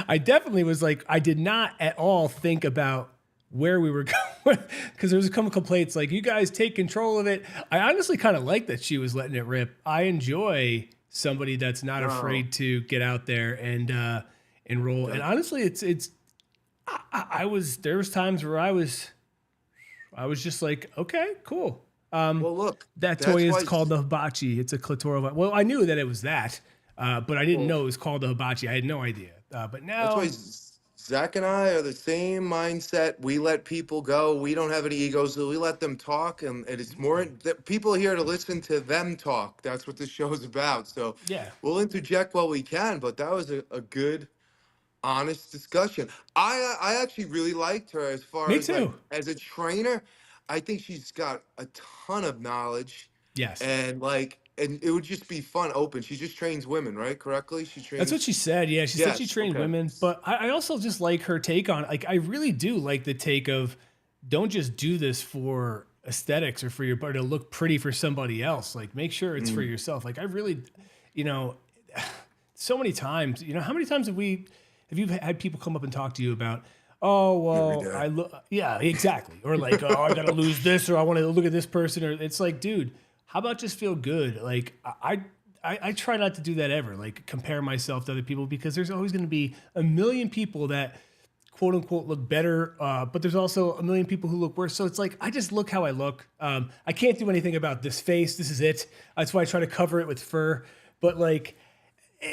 Speaker 3: I definitely was like, I did not at all think about where we were going because there was a couple complaints like, you guys take control of it. I honestly kind of like that she was letting it rip. I enjoy somebody that's not afraid to get out there and enroll. And honestly, there was times where I was just like, okay, cool.
Speaker 2: Well, look,
Speaker 3: That
Speaker 2: that's
Speaker 3: toy is
Speaker 2: why-
Speaker 3: called the hibachi. It's a clitoral. Well, I knew that it was that, but I didn't know it was called the hibachi. I had no idea. But now,
Speaker 2: That's why Zach and I are the same mindset. We let people go. We don't have any egos, so we let them talk, and it's more that people are here to listen to them talk. That's what this show's about. So
Speaker 3: yeah,
Speaker 2: we'll interject while we can, but that was a good, honest discussion. I actually really liked her as far
Speaker 3: Me
Speaker 2: as like,
Speaker 3: too.
Speaker 2: as a trainer. I think she's got a ton of knowledge,
Speaker 3: yes.
Speaker 2: and it would just be fun, open. She just trains women, right? Correctly? She trains.
Speaker 3: That's what she said. Yeah, she said she
Speaker 2: Yes,
Speaker 3: trained
Speaker 2: okay.
Speaker 3: women, but I also just like her take on. Like, I really do like the take of, don't just do this for aesthetics or for your body to look pretty for somebody else. Like, make sure it's for yourself. Like, I really, so many times. How many times have you had people come up and talk to you about, oh
Speaker 2: every
Speaker 3: well,
Speaker 2: day.
Speaker 3: yeah, exactly. Or like, oh, I gotta lose this, or I want to look at this person, or it's like, dude, how about just feel good? Like I try not to do that ever, like compare myself to other people, because there's always going to be a million people that quote unquote look better, but there's also a million people who look worse. So it's like I just look how I look. I can't do anything about this face. This is it. That's why I try to cover it with fur. But like,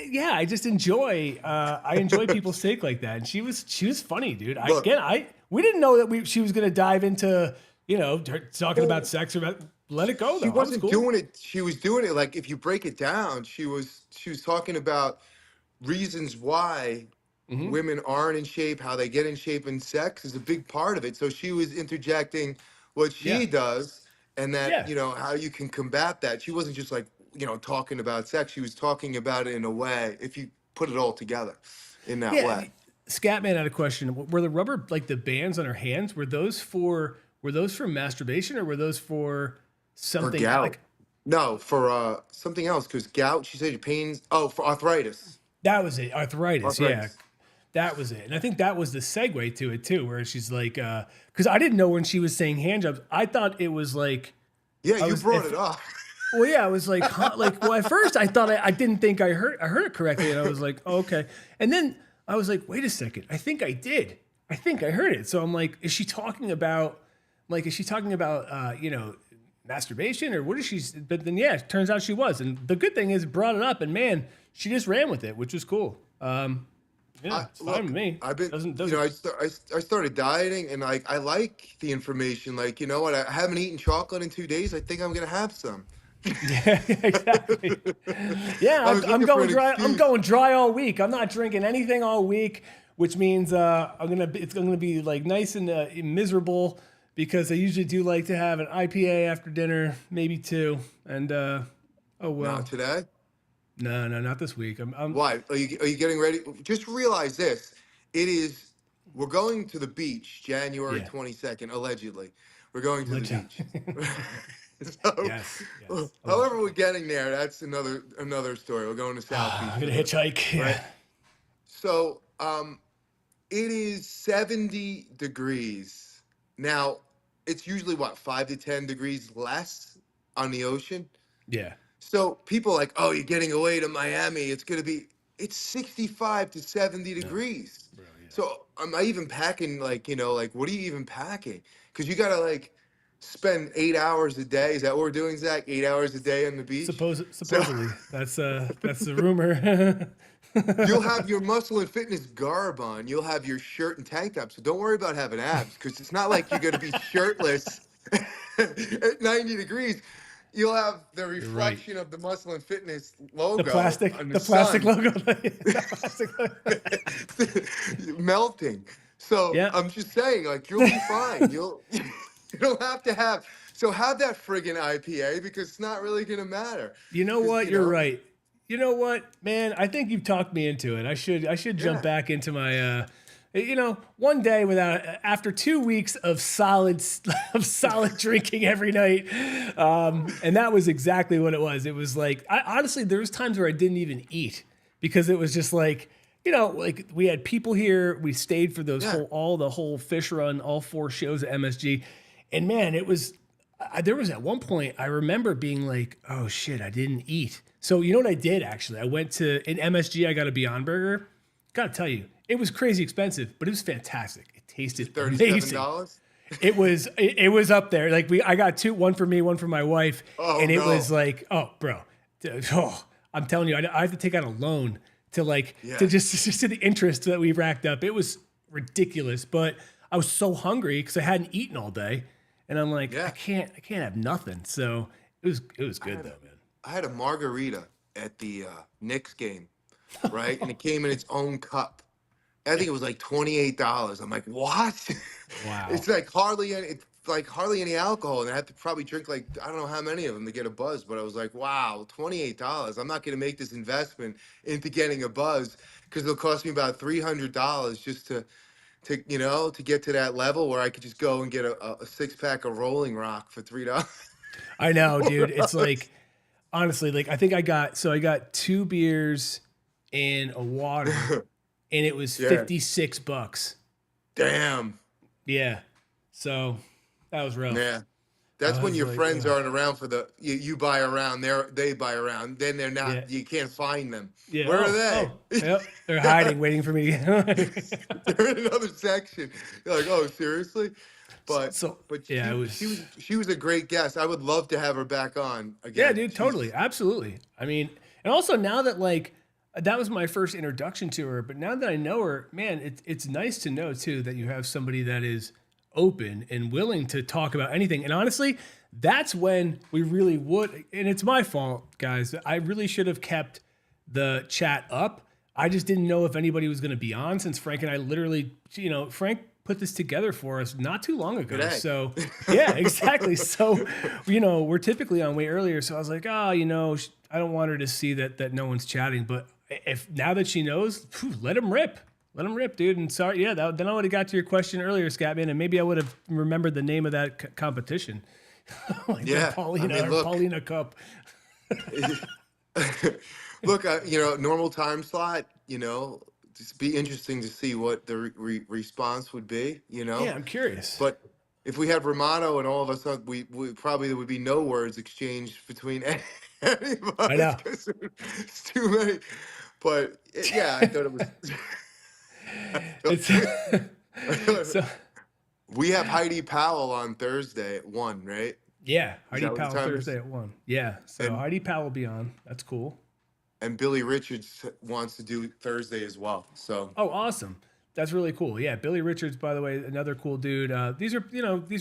Speaker 3: yeah, I just enjoy. I enjoy people's take like that. And she was funny, dude.
Speaker 2: Look,
Speaker 3: We didn't know that she was gonna dive into talking about sex or about. Let it go
Speaker 2: she
Speaker 3: though. I was
Speaker 2: wasn't
Speaker 3: cool.
Speaker 2: doing it. She was doing it like if you break it down, she was talking about reasons why
Speaker 3: Hmm.
Speaker 2: women aren't in shape, how they get in shape, and sex is a big part of it. So she was interjecting what
Speaker 3: Yeah,
Speaker 2: she does and that,
Speaker 3: yeah.
Speaker 2: how you can combat that. She wasn't just like, talking about sex. She was talking about it in a way, if you put it all together in that
Speaker 3: Yeah,
Speaker 2: way.
Speaker 3: Scatman had a question. Were the rubber, like the bands on her hands, were those for masturbation, or were those for
Speaker 2: For
Speaker 3: something
Speaker 2: gout.
Speaker 3: like
Speaker 2: No, for something else, because gout, she said your pains. Oh, for arthritis.
Speaker 3: that was it? Arthritis, yeah.
Speaker 2: Arthritis.
Speaker 3: That was it. And I think that was the segue to it too, where she's like, because I didn't know when she was saying hand jobs, I thought it was like,
Speaker 2: Yeah,
Speaker 3: I
Speaker 2: you
Speaker 3: was,
Speaker 2: brought
Speaker 3: if,
Speaker 2: it up.
Speaker 3: well, yeah, I was like, huh? Like, well, at first I thought I didn't think I heard it correctly. And I was like, oh, okay. And then I was like, wait a second. I think I did. I think I heard it. So I'm like, is she talking about, masturbation, or what is she? But then, yeah, it turns out she was. And the good thing is it brought it up, and man, she just ran with it, which was cool. Yeah, it's fine with
Speaker 2: Look,
Speaker 3: me.
Speaker 2: I've been,
Speaker 3: Doesn't.
Speaker 2: I started dieting, and I like the information. Like, you know what? I haven't eaten chocolate in 2 days. I think I'm gonna have some.
Speaker 3: Yeah, exactly. Yeah,
Speaker 2: I
Speaker 3: I'm,
Speaker 2: was
Speaker 3: I'm
Speaker 2: looking for
Speaker 3: going
Speaker 2: an
Speaker 3: dry. I'm
Speaker 2: excuse.
Speaker 3: going dry all week. I'm not drinking anything all week, which means it's gonna be like nice and miserable, because I usually do like to have an IPA after dinner, maybe two, and oh
Speaker 2: Not
Speaker 3: well.
Speaker 2: today.
Speaker 3: No, no, not this week. I'm
Speaker 2: Why? Are you getting ready? Just realize this. It is. We're going to the beach, January
Speaker 3: yeah.
Speaker 2: 22nd, allegedly. We're going to the
Speaker 3: Legit.
Speaker 2: beach. So,
Speaker 3: Yes, yes,
Speaker 2: however we're
Speaker 3: allegedly.
Speaker 2: getting there, that's another story. We're going to South Beach
Speaker 3: I'm
Speaker 2: for
Speaker 3: gonna
Speaker 2: the
Speaker 3: hitchhike.
Speaker 2: right.
Speaker 3: Yeah,
Speaker 2: So, it is 70 degrees. Now, it's usually what, 5 to 10 degrees less on the ocean.
Speaker 3: yeah.
Speaker 2: So people are like, oh, you're getting away to Miami. It's 65 to 70
Speaker 3: No,
Speaker 2: degrees.
Speaker 3: bro. Yeah.
Speaker 2: So am I even packing like what are you even packing? Because you gotta like spend 8 hours a day. Is that what we're doing, Zach? 8 hours a day on the beach. So
Speaker 3: Supposedly, that's the rumor.
Speaker 2: you'll have your muscle and fitness garb on. You'll have your shirt and tank top. So don't worry about having abs, because it's not like you're gonna be shirtless at 90 degrees. You'll have the
Speaker 3: You're right.
Speaker 2: reflection of the muscle and fitness
Speaker 3: The
Speaker 2: logo
Speaker 3: plastic,
Speaker 2: on the
Speaker 3: the plastic
Speaker 2: sun
Speaker 3: logo. The plastic logo.
Speaker 2: melting. So
Speaker 3: Yeah.
Speaker 2: I'm just saying, like, you'll be fine. You don't have to have. So have that friggin' IPA, because it's not really gonna matter.
Speaker 3: You know
Speaker 2: Because
Speaker 3: what? You're right. You know what, man? I think you've talked me into it. I should jump
Speaker 2: yeah.
Speaker 3: back into my one day without, after 2 weeks of solid drinking every night. And that was exactly what it was. It was like, honestly, there was times where I didn't even eat, because it was just like, like we had people here. We stayed for those
Speaker 2: Yeah.
Speaker 3: all the whole fish run, all 4 shows at MSG. And man, it was, there was at one point I remember being like, oh shit, I didn't eat. So you know what I did actually? I went to in MSG. I got a Beyond Burger. Gotta tell you, it was crazy expensive, but it was fantastic. It
Speaker 2: Is it
Speaker 3: tasted amazing.
Speaker 2: $37?
Speaker 3: It was up there. Like I got two, one for me, one for my wife,
Speaker 2: Oh
Speaker 3: and it was
Speaker 2: no.
Speaker 3: like, oh, bro, I'm telling you, I have to take out a loan to like to
Speaker 2: Yeah.
Speaker 3: just to the interest that we racked up. It was ridiculous, but I was so hungry because I hadn't eaten all day, and I'm like, I
Speaker 2: Yeah.
Speaker 3: can't have nothing. So it was
Speaker 2: I
Speaker 3: good
Speaker 2: had
Speaker 3: though,
Speaker 2: a
Speaker 3: man.
Speaker 2: I had a margarita at the Knicks game, right? And it came in its own cup. I think it was like $28. I'm like, what?
Speaker 3: Wow.
Speaker 2: It's like hardly any alcohol, and I had to probably drink like I don't know how many of them to get a buzz. But I was like, wow, $28. I'm not gonna make this investment into getting a buzz, because it'll cost me about $300 just to get to that level where I could just go and get a 6 pack of Rolling Rock for $3.
Speaker 3: I know, dude. It's like, honestly, like I got 2 beers and a water, and it was
Speaker 2: Yeah.
Speaker 3: $56.
Speaker 2: Damn.
Speaker 3: Yeah. So that was rough.
Speaker 2: Yeah. That's
Speaker 3: I
Speaker 2: when
Speaker 3: was
Speaker 2: your
Speaker 3: like,
Speaker 2: friends aren't around for you buy around, they buy around. Then they're not,
Speaker 3: yeah.
Speaker 2: you can't find them.
Speaker 3: Yeah.
Speaker 2: Where are they?
Speaker 3: Yep. They're hiding, waiting for me.
Speaker 2: They're in another section. You're like, oh, seriously? But
Speaker 3: so
Speaker 2: but
Speaker 3: yeah, it
Speaker 2: she was a great guest. I would love to have her back on
Speaker 3: yeah,
Speaker 2: again.
Speaker 3: dude, totally. Absolutely. I mean, and also now that like that was my first introduction to her, but now that I know her, man, it's nice to know too that you have somebody that is open and willing to talk about anything. And honestly, that's when we really would, and it's my fault, guys. I really should have kept the chat up. I just didn't know if anybody was going to be on since Frank and I literally, Frank put this together for us not too long ago.
Speaker 2: Today.
Speaker 3: So yeah, exactly. So, we're typically on way earlier. So I was like, I don't want her to see that no one's chatting, but if now that she knows, let him rip. Let him rip, dude. And sorry, yeah, then I would have got to your question earlier, Scatman, and maybe I would have remembered the name of that competition. Like
Speaker 2: yeah.
Speaker 3: Paulina Cup.
Speaker 2: Look, normal time slot, just be interesting to see what the response would be,
Speaker 3: Yeah, I'm curious.
Speaker 2: But if we had Romano and all of us, we probably there would be no words exchanged between anybody.
Speaker 3: I know.
Speaker 2: It's too many. But yeah, I thought it was.
Speaker 3: So
Speaker 2: we have Heidi Powell on Thursday at 1, right?
Speaker 3: Yeah, Heidi Powell Thursday at 1. Yeah, so
Speaker 2: and,
Speaker 3: Heidi Powell will be on. That's cool.
Speaker 2: And Billy Richards wants to do Thursday as well. So
Speaker 3: oh, awesome. That's really cool. Yeah, Billy Richards, by the way, another cool dude. These are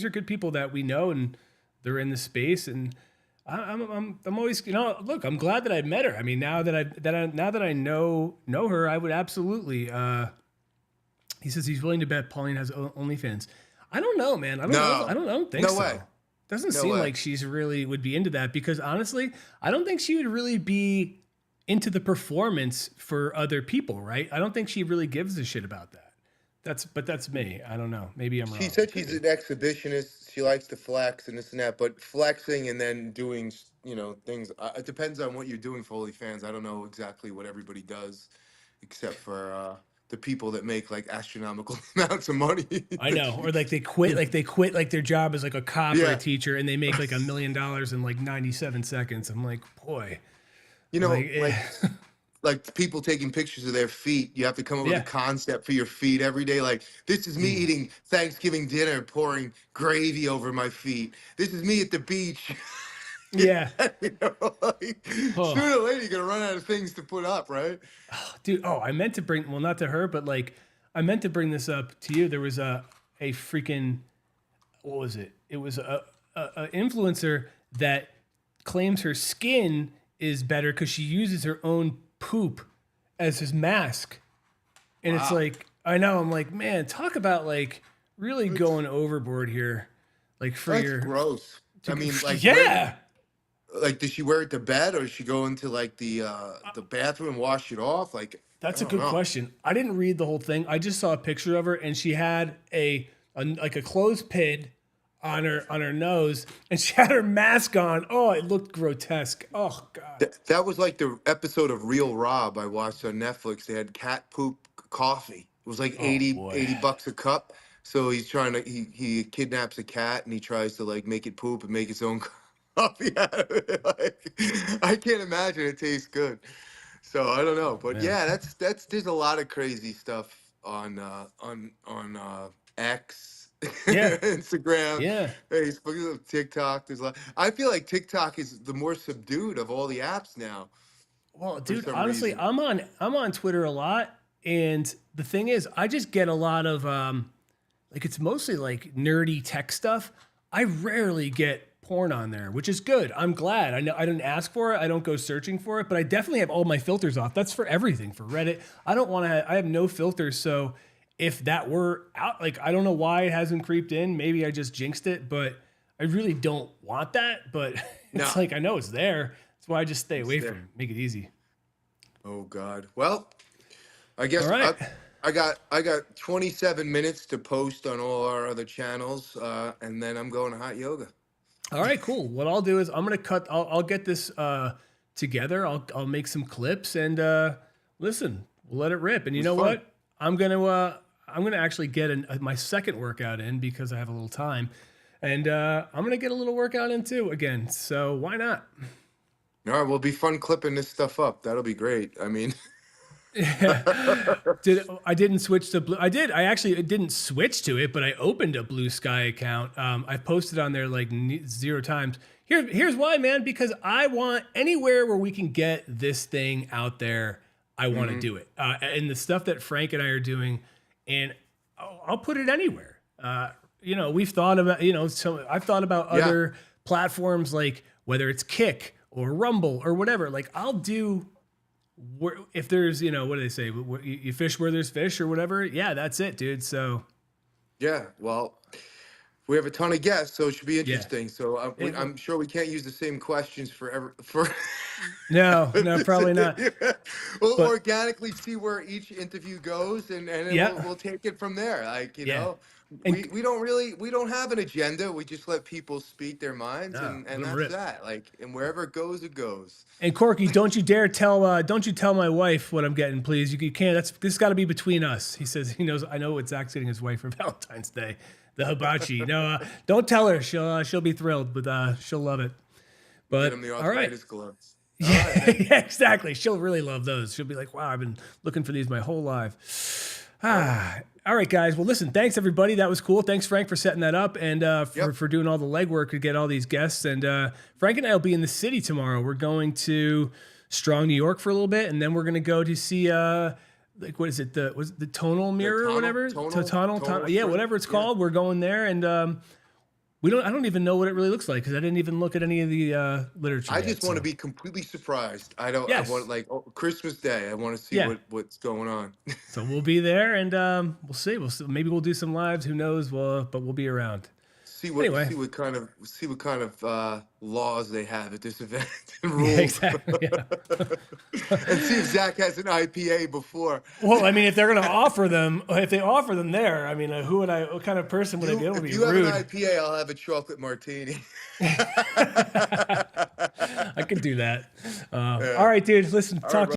Speaker 3: good people that we know, and they're in the space. And I'm always look. I'm glad that I met her. I mean, now that I know her, I would absolutely. He says he's willing to bet Pauline has OnlyFans. I don't know, man. I don't think so.
Speaker 2: Way.
Speaker 3: Doesn't seem like she's really would be into that because honestly, I don't think she would really be into the performance for other people, right? I don't think she really gives a shit about that. That's me. I don't know. Maybe I'm wrong.
Speaker 2: She said she's an exhibitionist. She likes to flex and this and that, but flexing and then doing, things. It depends on what you're doing for OnlyFans. I don't know exactly what everybody does, except for the people that make like astronomical amounts of money.
Speaker 3: I know, or like they quit like their job as like a cop or a teacher, and they make like $1 million in like 97 seconds. I'm like, boy,
Speaker 2: like people taking pictures of their feet. You have to come up with a concept for your feet every day. Like, this is me eating Thanksgiving dinner, pouring gravy over my feet. This is me at the beach.
Speaker 3: Yeah.
Speaker 2: Sooner or later, you're going to run out of things to put up, right?
Speaker 3: Dude, I meant to bring, well, not to her, but like, I meant to bring this up to you. There was a freaking, what was it? It was a influencer that claims her skin is better because she uses her own poop as his mask. And it's like, I know, I'm like, man, talk about like really going overboard here. Like for
Speaker 2: That's gross. I mean, like, like, does she wear it to bed, or does she go into like the bathroom and wash it off? Like,
Speaker 3: that's a good question. I didn't read the whole thing. I just saw a picture of her, and she had a clothespin on her nose, and she had her mask on. Oh, it looked grotesque. Oh god.
Speaker 2: That was like the episode of Real Rob I watched on Netflix. They had cat poop coffee. It was like $80 a cup. So he's trying to he kidnaps a cat and he tries to like make it poop and make its own coffee out of it. Like, I can't imagine it tastes good. So I don't know, but yeah, that's there's a lot of crazy stuff on X, Instagram, Facebook, TikTok. There's a lot. I feel like TikTok is the more subdued of all the apps now.
Speaker 3: Well, dude, honestly, I'm on Twitter a lot, and the thing is, I just get a lot of like it's mostly like nerdy tech stuff. I rarely get porn on there, which is good. I'm glad. I know I didn't ask for it. I don't go searching for it, but I definitely have all my filters off. That's for everything. For Reddit, I don't want to. I have no filters. So if that were out, like I don't know why it hasn't creeped in. Maybe I just jinxed it, but I really don't want that. But it's like I know it's there. That's why I just stay away from it. Make it easy.
Speaker 2: Oh God. Well, I guess I got 27 minutes to post on all our other channels, and then I'm going to hot yoga.
Speaker 3: All right, cool. What I'll do is I'm gonna cut. I'll get this together. I'll make some clips and listen. We'll let it rip. And you know what? I'm gonna I'm going to actually get my second workout in because I have a little time. And I'm going to get a little workout in too again. So why not?
Speaker 2: All right, well, be fun clipping this stuff up. That'll be great. I mean,
Speaker 3: I didn't switch to Blue. I did. I actually didn't switch to it, but I opened a Blue Sky account. I posted on there like 0 times. Here's why, man. Because I want anywhere where we can get this thing out there. I want to do it. And the stuff that Frank and I are doing, and I'll put it anywhere. We've thought about, so I've thought about other platforms, like whether it's Kick or Rumble or whatever. Like I'll do. If there's, what do they say? You fish where there's fish or whatever. Yeah, that's it, dude. So,
Speaker 2: yeah, well, we have a ton of guests, so it should be interesting. So I'm sure we can't use the same questions for.
Speaker 3: No, probably not.
Speaker 2: We'll organically see where each interview goes, and we'll take it from there. Like, you know, we don't have an agenda. We just let people speak their minds, and that's that. Like, and wherever it goes, it goes.
Speaker 3: And Corky, don't you dare tell my wife what I'm getting, please. You can't. This got to be between us. He says he knows. I know what Zach's getting his wife for Valentine's Day, the hibachi. No, don't tell her. She'll be thrilled, but she'll love it. But
Speaker 2: get him the arthritis gloves.
Speaker 3: Yeah, yeah, exactly. She'll really love those. She'll be like, wow, I've been looking for these my whole life. All right, guys. Well, listen, thanks, everybody. That was cool. Thanks, Frank, for setting that up and for doing all the legwork to get all these guests. And Frank and I will be in the city tomorrow. We're going to Strong, New York for a little bit, and then we're going to go to see, what is it? The Tonal Mirror or whatever? Tonal, yeah, whatever it's called. We're going there, and I don't even know what it really looks like because I didn't even look at any of the literature.
Speaker 2: I just want to be completely surprised. I want Christmas Day. I want to see what's going on.
Speaker 3: So we'll be there, and we'll see. Maybe we'll do some lives. Who knows? But we'll be around.
Speaker 2: See what kind of laws they have at this event and rules.
Speaker 3: Yeah, exactly. Yeah.
Speaker 2: And see if Zack has an IPA before.
Speaker 3: Well, I mean, if they're going to offer them, there, I mean, what kind of person would I be?
Speaker 2: If you have an IPA, I'll have a chocolate martini.
Speaker 3: I could do that. All right, dude. Listen, talk to you.